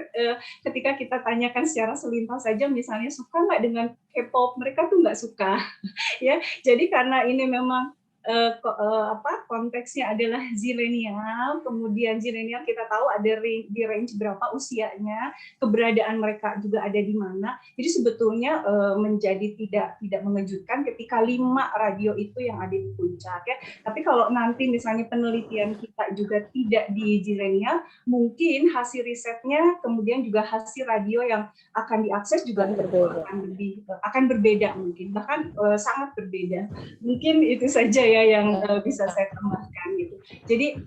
S5: ketika kita tanyakan secara selintas saja, misalnya suka nggak dengan K-pop, mereka tuh nggak suka ya. Jadi karena ini memang konteksnya adalah zilenial, kemudian zilenial kita tahu ada di range berapa usianya, keberadaan mereka juga ada di mana. Jadi sebetulnya menjadi tidak mengejutkan ketika 5 radio itu yang ada di puncak ya. Tapi kalau nanti misalnya penelitian kita juga tidak di zilenial, mungkin hasil risetnya kemudian juga hasil radio yang akan diakses juga akan berbeda mungkin, bahkan sangat berbeda. Mungkin itu saja ya yang bisa saya tambahkan gitu. Jadi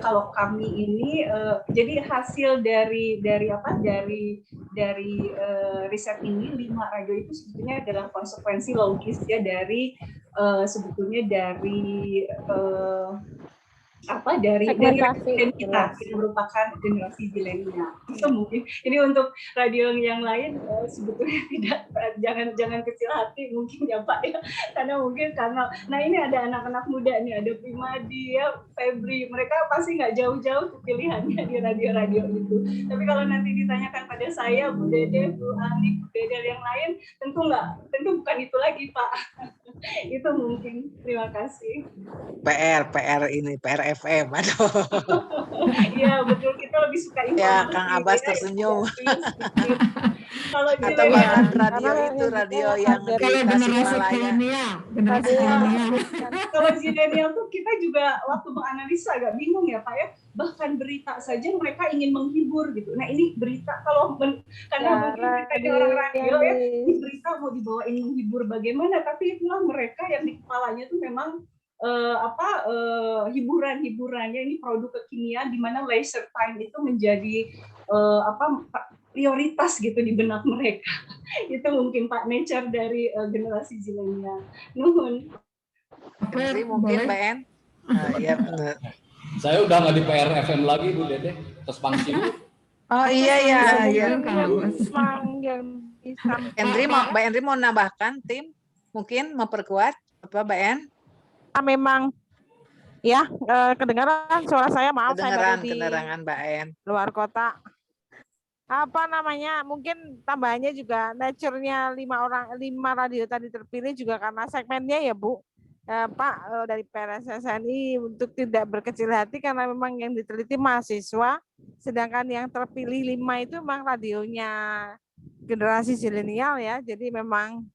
S5: kalau kami ini jadi hasil dari riset ini 5 radio itu sebetulnya adalah konsekuensi logis ya dari sebetulnya dari dari kita merupakan generasi zilenial. Itu mungkin ini untuk radio yang lain sebetulnya tidak, jangan kecil hati mungkin ya Pak ya, karena ini ada anak-anak muda nih, ada Primadi ya, Febri, mereka pasti nggak jauh-jauh pilihannya di radio-radio itu. Tapi kalau nanti ditanyakan pada saya, Bu Dede, Bu Ani, Bu Dede yang lain, tentu bukan itu lagi Pak. Itu mungkin. Terima kasih.
S2: PR ini, PR FM. Aduh.
S5: Iya, betul, kita lebih suka informasi.
S2: Ya, Kang Abbas tersenyum.
S5: Kalau
S2: atau bahkan radio yang di
S7: Tasikmalaya.
S5: Kalau zilenial tuh kita juga waktu menganalisa agak bingung ya Pak ya. Bahkan berita saja mereka ingin menghibur gitu. Nah ini berita karena mungkin kita di orang radio ya, ini berita mau dibawain menghibur bagaimana, tapi itulah mereka yang di kepalanya tuh memang hiburannya ini produk kekinian di mana leisure time itu menjadi prioritas gitu di benak mereka. Itu mungkin Pak nature dari generasi zilenial. Nuhun.
S2: Jadi mungkin Mbak En. Iya benar.
S6: Saya udah nggak di PR FM lagi Bu Dede, terus pangsi.
S2: Oh iya. Mbak Endri mau nambahkan tim, mungkin memperkuat apa Mbak En?
S8: Memang ya kedengaran suara saya, maaf
S2: kedengaran Mbak En
S8: luar kota. Mungkin tambahannya juga nature-nya 5 radio tadi terpilih juga karena segmennya ya Bu. Pak dari PRSSNI untuk tidak berkecil hati karena memang yang diteliti mahasiswa, sedangkan yang terpilih 5 itu memang radionya generasi zilenial ya. Jadi memang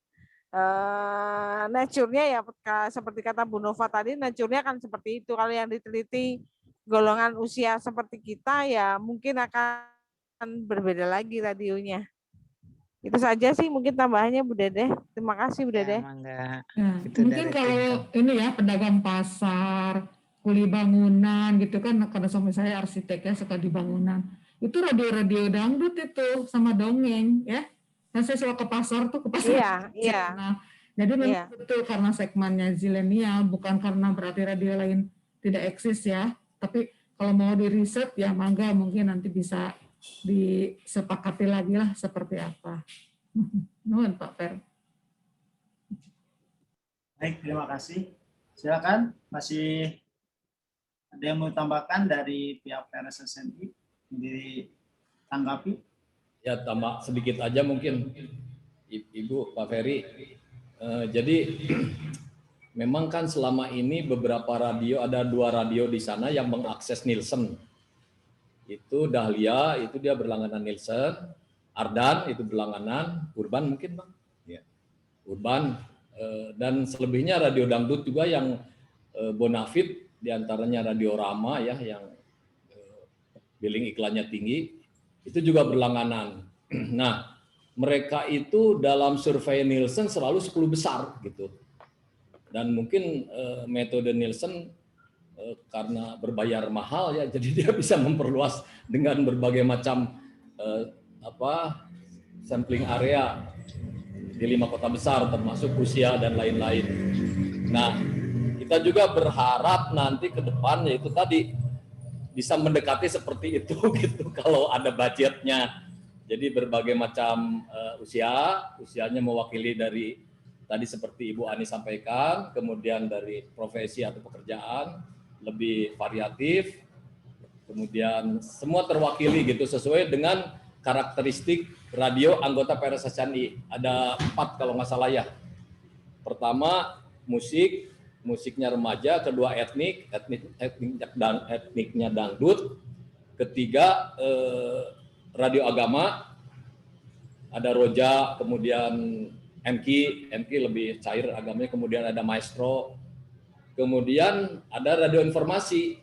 S8: nature-nya ya seperti kata Bu Nova tadi, nature-nya kan seperti itu. Kalau yang diteliti golongan usia seperti kita ya mungkin akan berbeda lagi radionya. Itu saja sih mungkin tambahannya Bu Dede. Terima kasih Bu Dede.
S7: Mungkin kalau ini ya pedagang pasar, kuli bangunan gitu kan, karena suami saya arsitek ya, suka di bangunan. itu radio-radio dangdut itu sama dongeng ya. Nah, saya selalu ke pasar tuh ke pasar.
S8: Iya, iya.
S7: Nah, jadi memang betul karena segmennya zilenial, bukan karena berarti radio lain tidak eksis ya. Tapi kalau mau di riset ya mangga mungkin nanti bisa disepakati lagi lah seperti apa. Nuhun Pak Per.
S3: Baik, terima kasih. Silakan, masih ada yang mau tambahkan dari pihak PRSSNI ditanggapi?
S6: Ya, tambah sedikit aja mungkin Ibu Pak Ferry. Jadi memang kan selama ini beberapa radio, ada 2 radio di sana yang mengakses Nielsen. Itu Dahlia, itu dia berlangganan Nielsen. Ardan itu berlangganan, Urban mungkin Bang?
S1: Ya.
S6: Urban. Dan selebihnya radio dangdut juga yang bonafit, diantaranya Radio Rama ya, yang billing iklannya tinggi, itu juga berlangganan. Nah, mereka itu dalam survei Nielsen selalu 10 besar gitu. Dan mungkin metode Nielsen karena berbayar mahal ya, jadi dia bisa memperluas dengan berbagai macam sampling area di 5 kota besar termasuk Rusia dan lain-lain. Nah, kita juga berharap nanti ke depan yaitu tadi bisa mendekati seperti itu gitu kalau ada budgetnya. Jadi berbagai macam usianya mewakili dari tadi seperti Ibu Ani sampaikan, kemudian dari profesi atau pekerjaan lebih variatif, kemudian semua terwakili gitu sesuai dengan karakteristik radio anggota PRSSNI. Ada 4 kalau nggak salah ya. Pertama musiknya remaja, kedua etniknya dangdut, ketiga radio agama, ada Roja, kemudian MK lebih cair agamanya, kemudian ada Maestro, kemudian ada radio informasi.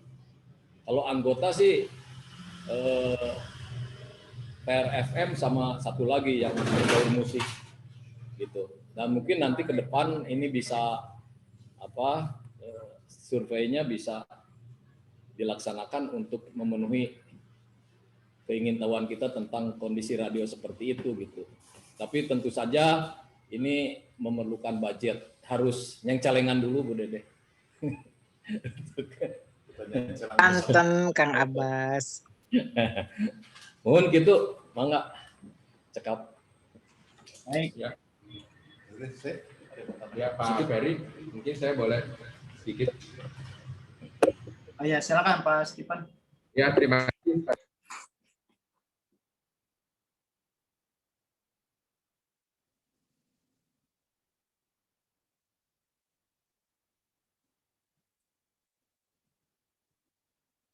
S6: Kalau anggota sih PRFM sama satu lagi yang berbau musik gitu. Dan mungkin nanti ke depan ini bisa surveinya bisa dilaksanakan untuk memenuhi keingintahuan kita tentang kondisi radio seperti itu gitu. Tapi tentu saja ini memerlukan budget. Harus yang celengan dulu Bu Dede.
S2: Anten Kang Abbas.
S6: Mohon gitu, mangga cekap.
S3: Baik.
S9: Ya. Ya Pak Ferry, mungkin saya boleh sedikit.
S3: Oh ya, silakan Pak Stephen.
S9: Ya, terima kasih.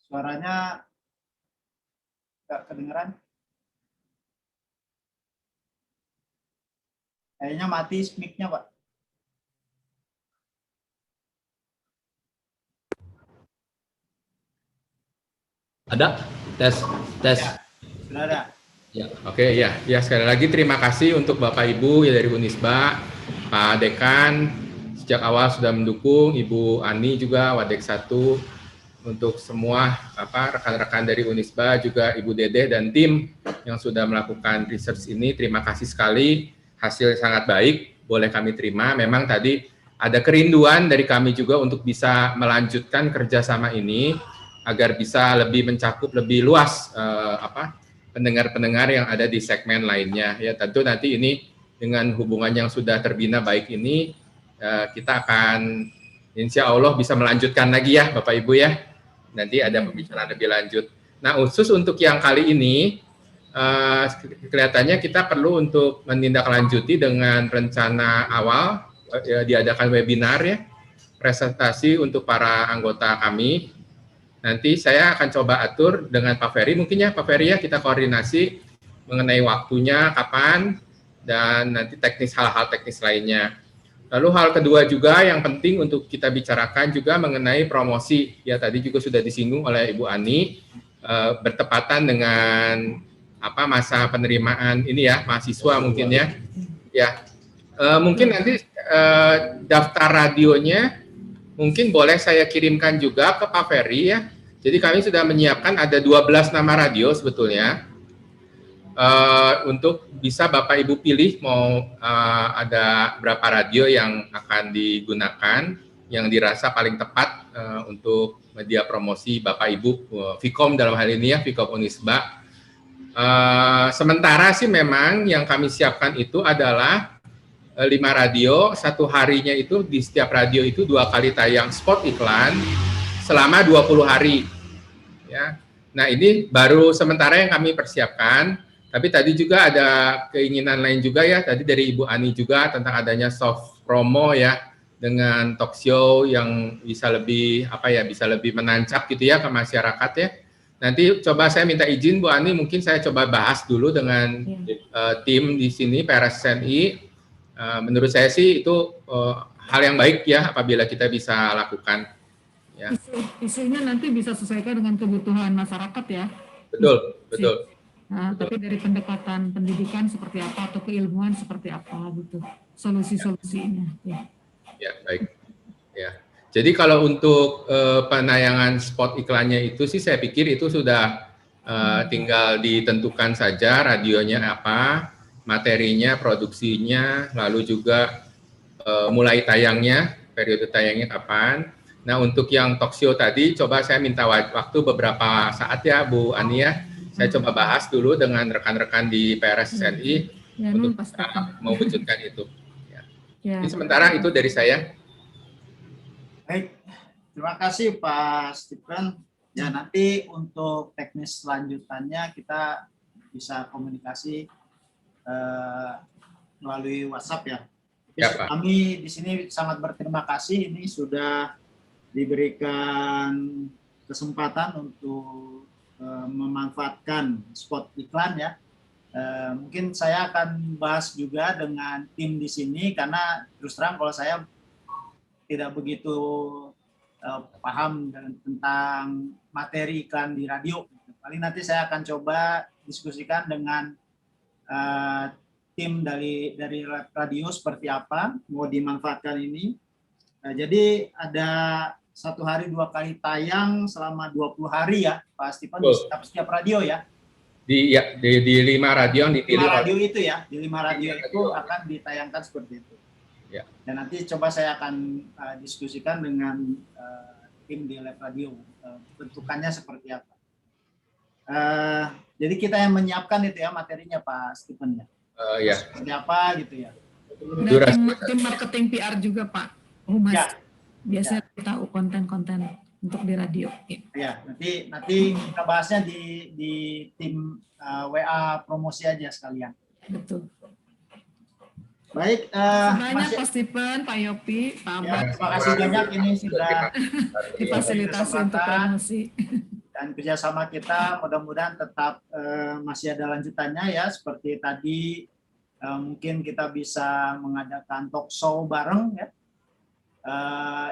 S3: Suaranya nggak kedengeran. Kayaknya mati mic-nya, Pak.
S6: Ada? Tes.
S3: Ya, sudah ada.
S9: Ya, oke ya. Ya sekali lagi terima kasih untuk Bapak Ibu ya dari Unisba, Pak Dekan sejak awal sudah mendukung, Ibu Ani juga Wadek 1, untuk semua rekan-rekan dari Unisba, juga Ibu Dedeh dan tim yang sudah melakukan research ini. Terima kasih sekali, hasil sangat baik, boleh kami terima. Memang tadi ada kerinduan dari kami juga untuk bisa melanjutkan kerjasama ini agar bisa lebih mencakup lebih luas pendengar-pendengar yang ada di segmen lainnya. Ya tentu nanti ini dengan hubungan yang sudah terbina baik ini, kita akan insya Allah bisa melanjutkan lagi ya Bapak Ibu ya. Nanti ada pembicaraan lebih lanjut. Nah khusus untuk yang kali ini, kelihatannya kita perlu untuk menindaklanjuti dengan rencana awal, diadakan webinar ya, presentasi untuk para anggota kami. Nanti saya akan coba atur dengan Pak Ferry, mungkin ya Pak Ferry ya, kita koordinasi mengenai waktunya, kapan, dan nanti teknis hal-hal teknis lainnya. Lalu hal kedua juga yang penting untuk kita bicarakan juga mengenai promosi, ya tadi juga sudah disinggung oleh Ibu Ani, bertepatan dengan masa penerimaan ini ya, mahasiswa mungkin ya. Ya, mungkin nanti daftar radionya mungkin boleh saya kirimkan juga ke Pak Ferry ya, Jadi kami sudah menyiapkan ada 12 nama radio sebetulnya. Untuk bisa Bapak Ibu pilih mau ada berapa radio yang akan digunakan, yang dirasa paling tepat untuk media promosi Bapak Ibu Vkom dalam hal ini ya, Vkom Unisba. Sementara sih memang yang kami siapkan itu adalah 5 radio, satu harinya itu di setiap radio itu 2 kali tayang spot iklan selama 20 hari. Ya. Nah ini baru sementara yang kami persiapkan. Tapi tadi juga ada keinginan lain juga ya, tadi dari Ibu Ani juga tentang adanya soft promo ya, dengan talk show yang bisa lebih bisa lebih menancap gitu ya ke masyarakat ya. Nanti coba saya minta izin Bu Ani, mungkin saya coba bahas dulu dengan tim di sini PRSSNI. Menurut saya sih itu hal yang baik ya apabila kita bisa lakukan. Ya.
S7: Isunya nanti bisa sesuaikan dengan kebutuhan masyarakat ya.
S9: Betul, betul.
S7: Nah, tapi dari pendekatan pendidikan seperti apa atau keilmuan seperti apa gitu, solusi-solusinya.
S9: Ya, baik. Ya. Jadi kalau untuk penayangan spot iklannya itu sih saya pikir itu sudah tinggal ditentukan saja radionya apa, materinya, produksinya, lalu juga mulai tayangnya, periode tayangnya kapan. Nah untuk yang talk show tadi, coba saya minta waktu beberapa saat ya Bu Ani ya. Saya coba bahas dulu dengan rekan-rekan di PRSSNI untuk mewujudkan itu. Ya. Jadi sementara itu dari saya.
S3: Baik, terima kasih Pak Stephen. Ya nanti untuk teknis selanjutannya kita bisa komunikasi melalui WhatsApp ya.
S9: Ya, Pak.
S3: Kami di sini sangat berterima kasih ini sudah diberikan kesempatan untuk memanfaatkan spot iklan ya. Mungkin saya akan bahas juga dengan tim di sini karena terus terang kalau saya tidak begitu paham tentang materi iklan di radio. Paling nanti saya akan coba diskusikan dengan tim dari radio seperti apa mau dimanfaatkan ini. Jadi ada 1 hari 2 kali tayang selama 20 hari ya Pak Stephen di setiap radio ya.
S9: Di 5 radio yang dipilih.
S3: 5 radio itu ya, di 5 radio itu akan ditayangkan seperti itu.
S9: Ya.
S3: Dan nanti coba saya akan diskusikan dengan tim di Lab Radio bentukannya seperti apa. Jadi kita yang menyiapkan itu ya materinya Pak Stephen ya.
S9: Ya.
S3: Seperti apa gitu ya.
S7: Tim marketing PR juga Pak Humas.
S3: Ya.
S7: Biasanya kita tahu konten-konten untuk di radio.
S3: Ya, nanti kita bahasnya di tim WA promosi aja sekalian.
S7: Betul.
S3: Baik,
S7: banyak Pak Stephen, Pak Yopi, Pak Abad.
S3: Terima kasih banyak ini sudah
S7: difasilitasi untuk promosi.
S3: Dan kerjasama kita mudah-mudahan tetap masih ada lanjutannya ya. Seperti tadi mungkin kita bisa mengadakan talk show bareng ya.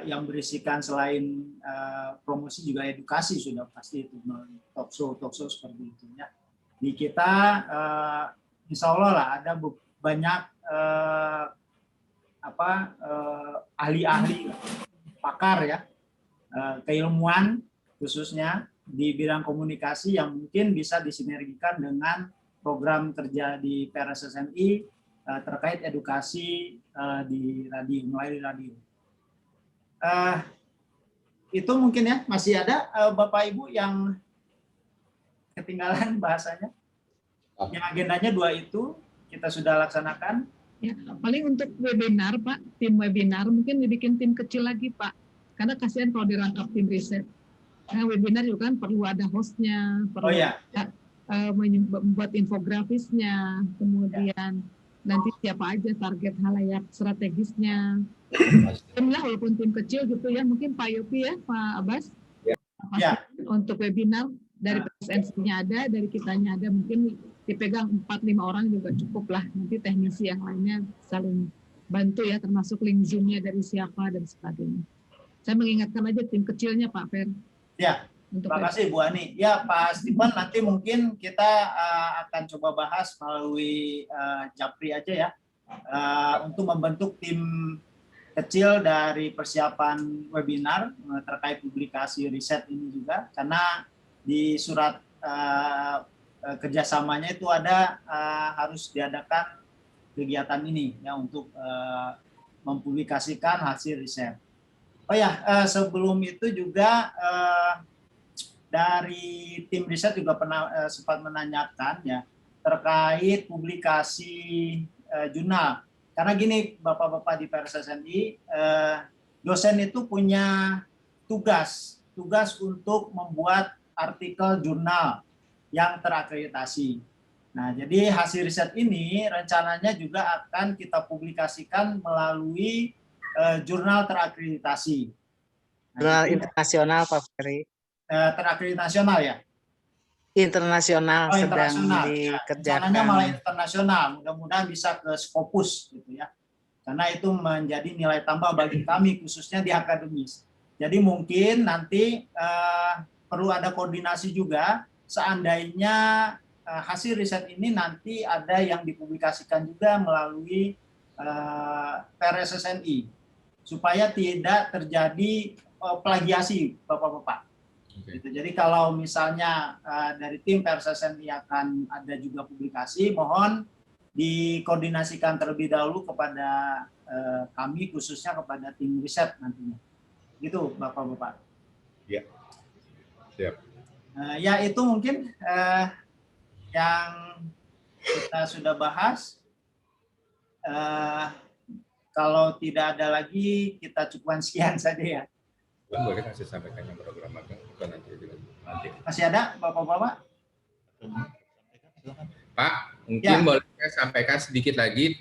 S3: Yang berisikan selain promosi juga edukasi sudah pasti itu talk show seperti itu ya. Di kita insya Allah lah ada banyak ahli-ahli pakar ya keilmuan khususnya di bidang komunikasi yang mungkin bisa disinergikan dengan program kerja di PRSSNI terkait edukasi di radio melalui radio. Itu mungkin ya masih ada Bapak Ibu yang ketinggalan bahasanya. Yang agendanya 2 itu kita sudah laksanakan.
S7: Ya, paling untuk webinar Pak, tim webinar mungkin dibikin tim kecil lagi Pak. Karena kasihan kalau dirangkap tim riset. Nah, webinar juga kan perlu ada hostnya, perlu membuat infografisnya, kemudian nanti siapa aja target halayak strategisnya. Tim lah walaupun tim kecil gitu ya, mungkin Pak Yopi ya, Pak Abbas. Ya. Untuk webinar dari PSNC-nya ada, dari kitanya ada, mungkin dipegang 4-5 orang juga cukup lah. Nanti teknisi yang lainnya saling bantu ya, termasuk link Zoom-nya dari siapa dan sebagainya. Saya mengingatkan aja tim kecilnya Pak Fer.
S3: Ya, terima kasih Bu Ani. Ya Pak Stephen, nanti mungkin kita akan coba bahas melalui Japri aja ya, untuk membentuk tim kecil dari persiapan webinar terkait publikasi riset ini juga, karena di surat kerjasamanya itu ada harus diadakan kegiatan ini ya untuk mempublikasikan hasil riset. Oh ya, sebelum itu juga dari tim riset juga pernah sempat menanyakan ya terkait publikasi jurnal. Karena gini, Bapak-bapak di PRSSNI, dosen itu punya tugas untuk membuat artikel jurnal yang terakreditasi. Nah, jadi hasil riset ini rencananya juga akan kita publikasikan melalui jurnal terakreditasi.
S2: Jurnal internasional, Pak Ferry.
S3: Terakreditasi nasional ya?
S2: Internasional sedang
S3: internasional.
S2: dikerjakan.
S3: Rencananya malah internasional, mudah-mudahan bisa ke Scopus gitu ya. Karena itu menjadi nilai tambah bagi kami khususnya di akademis. Jadi mungkin nanti perlu ada koordinasi juga seandainya hasil riset ini nanti ada yang dipublikasikan juga melalui PRSSNI supaya tidak terjadi plagiasi Bapak-bapak. Gitu. Jadi kalau misalnya dari tim PRSSNI akan ada juga publikasi, mohon dikoordinasikan terlebih dahulu kepada kami khususnya kepada tim riset nantinya. Gitu Bapak-bapak.
S1: Ya. Siap.
S3: Ya itu mungkin yang kita sudah bahas. Kalau tidak ada lagi kita cukupkan sekian saja ya.
S9: Boleh kasih sampaikan yang program magang bukan nanti.
S3: Masih ada Bapak-bapak?
S9: Pak, mungkin boleh saya sampaikan sedikit lagi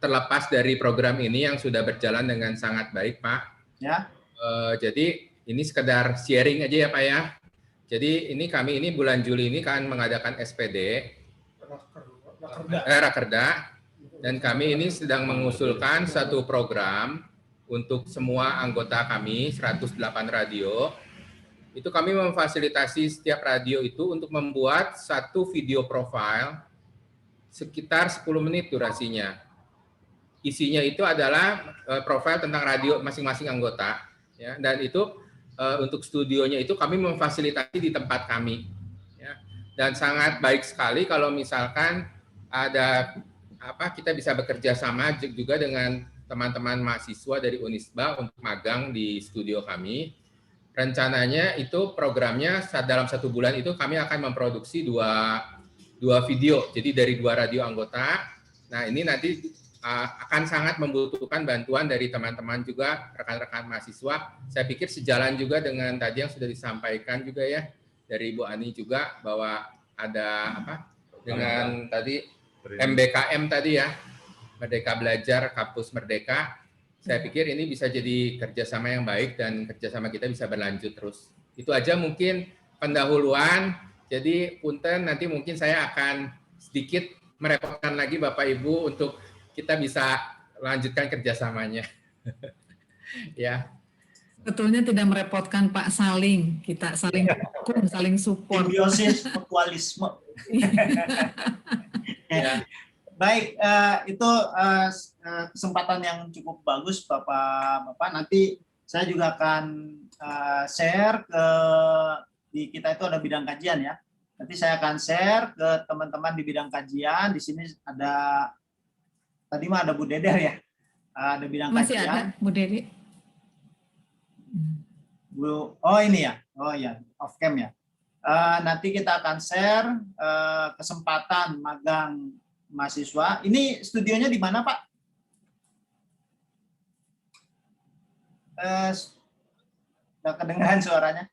S9: terlepas dari program ini yang sudah berjalan dengan sangat baik, Pak.
S3: Ya.
S9: Jadi ini sekedar sharing aja ya, Pak ya. Jadi kami bulan Juli ini kan mengadakan SPD Rakerda, dan kami ini sedang mengusulkan satu program untuk semua anggota kami 108 radio. Itu kami memfasilitasi setiap radio itu untuk membuat satu video profile sekitar 10 menit durasinya. Isinya itu adalah profil tentang radio masing-masing anggota ya, dan itu untuk studionya itu kami memfasilitasi di tempat kami ya. Dan sangat baik sekali kalau misalkan ada kita bisa bekerja sama juga dengan teman-teman mahasiswa dari Unisba untuk magang di studio kami. Rencananya itu programnya dalam 1 bulan itu kami akan memproduksi dua video, jadi dari 2 radio anggota. Nah ini nanti akan sangat membutuhkan bantuan dari teman-teman juga, rekan-rekan mahasiswa. Saya pikir sejalan juga dengan tadi yang sudah disampaikan juga ya, dari Ibu Ani juga, bahwa ada dengan tadi MBKM tadi ya, Merdeka Belajar Kampus Merdeka. Saya pikir ini bisa jadi kerjasama yang baik dan kerjasama kita bisa berlanjut terus. Itu aja mungkin pendahuluan. Jadi punten nanti mungkin saya akan sedikit merepotkan lagi Bapak Ibu untuk kita bisa lanjutkan kerjasamanya. Ya.
S7: Sebetulnya tidak merepotkan Pak, kita saling dukung, saling support.
S3: Simbiosis mutualisme. Ya. Baik, itu kesempatan yang cukup bagus Bapak-bapak. Nanti saya juga akan share di kita itu ada bidang kajian ya. Nanti saya akan share ke teman-teman di bidang kajian. Di sini ada tadi mah ada Bu Dede ya. Ada bidang
S7: Masih
S3: kajian.
S7: Masih ada Bu Dede.
S3: Oh ini ya. Oh ya, off cam ya. Nanti kita akan share kesempatan magang mahasiswa. Ini studionya di mana, Pak? Udah kedengaran suaranya?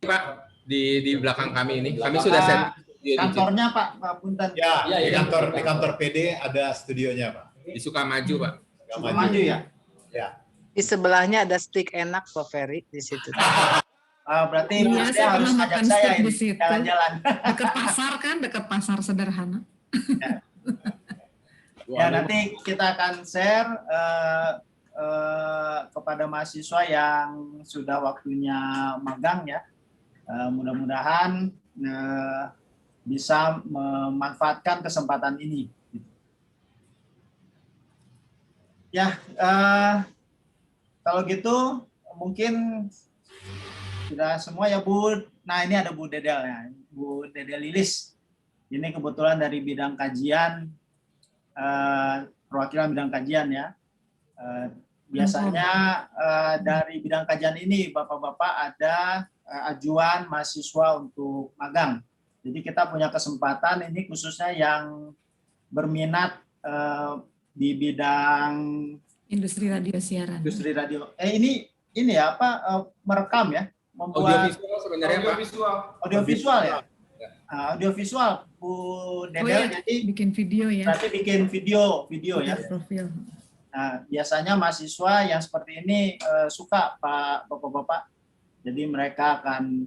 S9: Pak, di belakang kami ini. Kami sudah set.
S3: Kantornya Pak Punten.
S1: Ya, di kantor PD ada studionya, Pak.
S9: Di Sukamaju, Pak.
S3: Sukamaju ya?
S1: Ya.
S2: Di sebelahnya ada steak enak, Pak Ferry, di situ.
S3: Berarti
S7: saya
S3: harus
S7: pernah
S3: ngajak
S7: makan
S3: saya
S7: steak
S3: ini
S7: di situ.
S3: jalan-jalan.
S7: Dekat pasar kan, dekat pasar sederhana.
S3: Ya, nanti kita akan share kepada mahasiswa yang sudah waktunya magang ya. Mudah-mudahan bisa memanfaatkan kesempatan ini. Ya, kalau gitu mungkin sudah semua ya Bu. Nah ini ada Bu Dedel ya, Bu Dedel Lilis. Ini kebetulan dari bidang kajian, perwakilan bidang kajian ya. Biasanya dari bidang kajian ini Bapak-Bapak ada ajuan mahasiswa untuk magang. Jadi kita punya kesempatan ini khususnya yang berminat di bidang
S7: Industri radio siaran.
S3: Industri radio. Ini ya apa merekam ya, membuat
S9: Audiovisual sebenarnya Pak.
S3: Audiovisual ya. Audiovisual Bu Dedel, jadi
S7: bikin video ya.
S3: Berarti bikin video ya.
S7: Profil.
S3: Nah, biasanya mahasiswa yang seperti ini suka Pak Bapak-bapak. Jadi mereka akan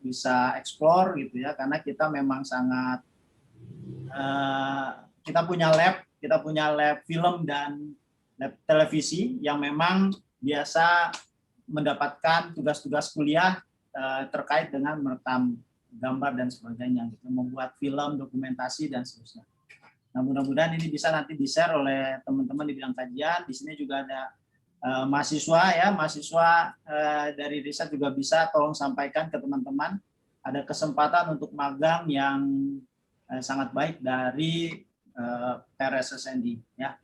S3: bisa explore gitu ya, karena kita memang sangat kita punya lab film dan lab televisi yang memang biasa mendapatkan tugas-tugas kuliah terkait dengan merekam gambar dan sebagainya, gitu, membuat film, dokumentasi dan seterusnya. Nah, mudah-mudahan ini bisa nanti di-share oleh teman-teman di bidang kajian. Di sini juga ada mahasiswa dari riset juga bisa tolong sampaikan ke teman-teman. Ada kesempatan untuk magang yang sangat baik dari PRSSNI ya.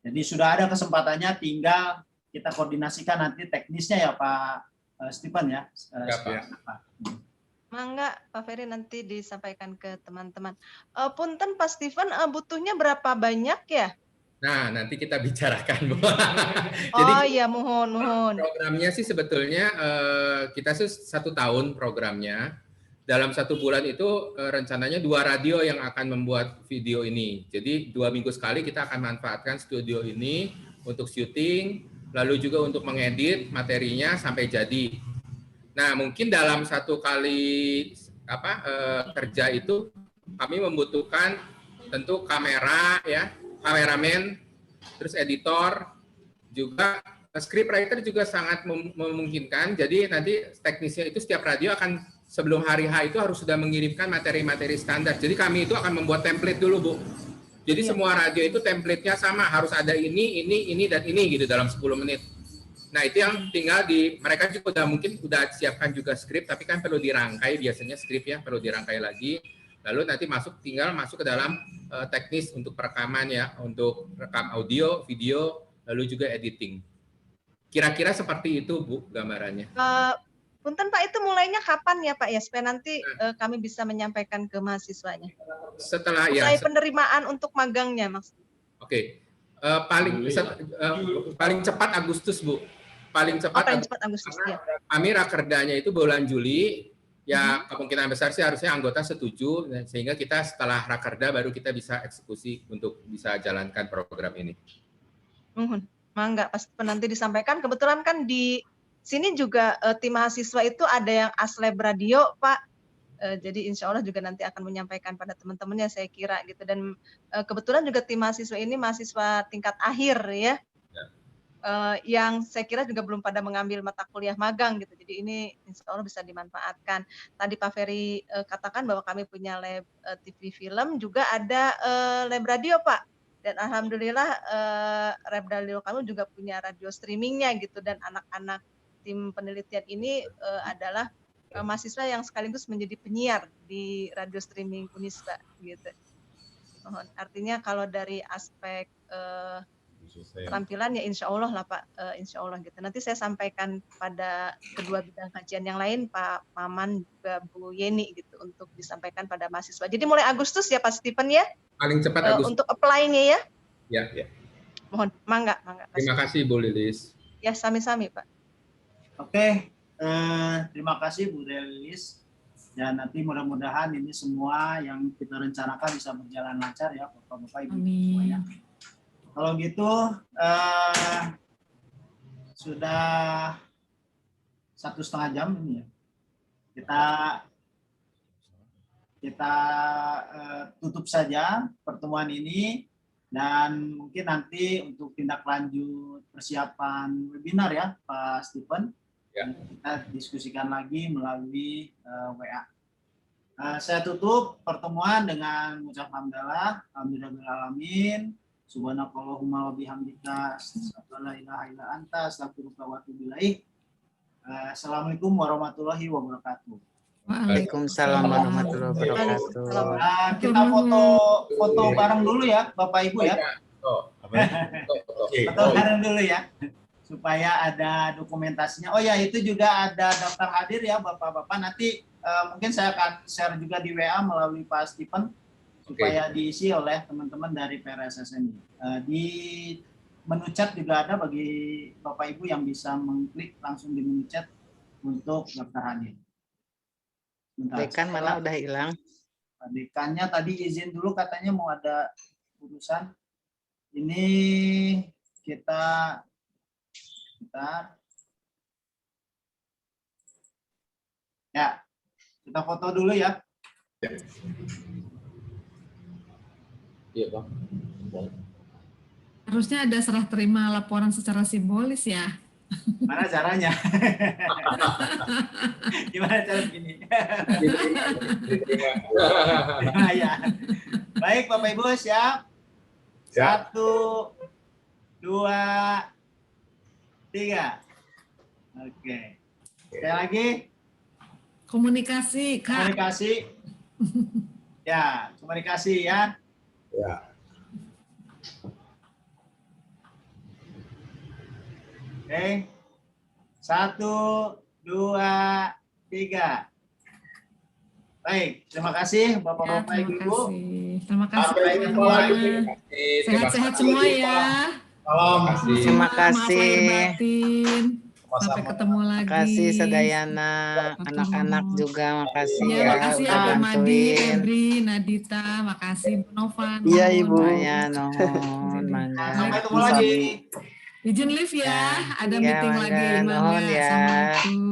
S3: Jadi sudah ada kesempatannya, tinggal kita koordinasikan nanti teknisnya ya Pak Stephen ya.
S10: Mangga Pak Ferry nanti disampaikan ke teman-teman. Punten Pak Stephen, butuhnya berapa banyak ya?
S9: Nah, nanti kita bicarakan, Bu.
S10: Jadi, iya, mohon.
S9: Programnya sih sebetulnya kita 1 tahun programnya. Dalam 1 bulan itu rencananya 2 radio yang akan membuat video ini. Jadi 2 minggu sekali kita akan manfaatkan studio ini untuk syuting, lalu juga untuk mengedit materinya sampai jadi. Nah, mungkin dalam 1 kali kerja itu kami membutuhkan tentu kamera ya, kameramen, terus editor, juga scriptwriter juga sangat memungkinkan. Jadi nanti teknisnya itu setiap radio akan sebelum hari H itu harus sudah mengirimkan materi-materi standar. Jadi kami itu akan membuat template dulu, Bu. Jadi semua radio itu template-nya sama, harus ada ini, dan ini gitu dalam 10 menit. Nah, itu yang tinggal mereka juga udah siapkan juga skrip, tapi kan perlu dirangkai biasanya skrip ya, perlu dirangkai lagi. Lalu nanti tinggal masuk ke dalam teknis untuk perekaman ya, untuk rekam audio, video, lalu juga editing. Kira-kira seperti itu Bu gambarannya.
S10: Punten Pak, itu mulainya kapan ya Pak ya, supaya nanti kami bisa menyampaikan ke mahasiswanya?
S9: Setelah
S10: Mulai penerimaan untuk magangnya maksudnya.
S9: Oke. Paling cepat Agustus Bu. Paling cepat
S10: Agustus ya.
S9: Kami rakerdanya itu bulan Juli. Ya, kemungkinan besar sih harusnya anggota setuju, sehingga kita setelah rakerda baru kita bisa eksekusi untuk bisa jalankan program ini.
S10: Mangga, pasti nanti disampaikan. Kebetulan kan di sini juga tim mahasiswa itu ada yang aslab radio, Pak. Jadi insya Allah juga nanti akan menyampaikan pada teman-temannya saya kira gitu. Dan kebetulan juga tim mahasiswa ini mahasiswa tingkat akhir ya. Yang saya kira juga belum pada mengambil mata kuliah magang gitu. Jadi ini insya Allah bisa dimanfaatkan. Tadi Pak Ferry katakan bahwa kami punya lab TV film, juga ada lab radio Pak. Dan alhamdulillah lab radio kami juga punya radio streamingnya gitu. Dan anak-anak tim penelitian ini adalah mahasiswa yang sekaligus menjadi penyiar di radio streaming Unisba gitu. Artinya kalau dari aspek keterampilan ya insya Allah lah Pak, insya Allah gitu. Nanti saya sampaikan pada kedua bidang kajian yang lain, Pak Maman juga Bu Yeni gitu, untuk disampaikan pada mahasiswa. Jadi mulai Agustus ya Pak Stephen ya?
S9: Paling cepat Agustus.
S10: Untuk apply-nya ya?
S9: Ya.
S10: Mohon, mangga.
S9: Terima kasih Bu Lilis.
S10: Ya, sami-sami Pak.
S3: Oke, terima kasih Bu Lilis. Dan nanti mudah-mudahan ini semua yang kita rencanakan bisa berjalan lancar ya Bapak-Bapak Ibu semuanya. Kalau gitu sudah 1,5 jam ini ya. Kita tutup saja pertemuan ini, dan mungkin nanti untuk tindak lanjut persiapan webinar ya Pak Stephen, kita diskusikan lagi melalui WA. Saya tutup pertemuan dengan mengucap hamdalah, alhamdulillahirabbil alamin. Subhanakallahumma wa bihamdika asyhadu an la ilaha illa anta astaghfiruka wa atubu ilaik. Assalamualaikum warahmatullahi wabarakatuh.
S2: Waalaikumsalam warahmatullahi wabarakatuh.
S3: Nah, kita foto bareng dulu ya, Bapak Ibu ya. Foto bareng dulu ya, supaya ada dokumentasinya. Oh ya, itu juga ada daftar hadir ya, Bapak-Bapak. Nanti mungkin saya akan share juga di WA melalui Pak Stephen, supaya diisi oleh teman-teman dari PRSSNI. Di menu chat juga ada bagi Bapak Ibu yang bisa mengklik langsung di menu chat untuk daftar hadir.
S2: Dekan mana udah hilang?
S3: Dekannya tadi izin dulu, katanya mau ada urusan. Ini kita ya, kita foto dulu ya.
S6: Iya, Bang.
S7: Harusnya ada serah terima laporan secara simbolis ya.
S3: Mana caranya? Gimana cara begini? Ya. Baik, Bapak Ibu siap? 1, 2, 3. Oke. Sekali lagi.
S7: Komunikasi, Kak.
S3: Komunikasi. Ya, komunikasi ya.
S1: Ya.
S3: Oke. 1, 2, 3. Baik, terima kasih Bapak-Bapak, Ibu-Ibu.
S7: Terima kasih.
S3: Sampai ketemu lagi.
S7: Sehat-sehat semua ya.
S2: Terima kasih.
S7: Sampai ketemu lagi.
S2: Terima kasih Sadayana, anak-anak juga makasih
S7: Ya,
S2: ya
S7: makasih
S2: udah
S7: Abang Madi,
S2: bantuin.
S7: Febri, Nadita, makasih Bu Novan.
S11: Iya, Ibu.
S2: Ya, nuhun, mangga.
S3: Sampai ketemu lagi.
S7: Izin live ya, ada
S2: Ya,
S7: meeting
S2: mangga,
S7: lagi.
S2: nuhun ya.
S7: Assalamualaikum.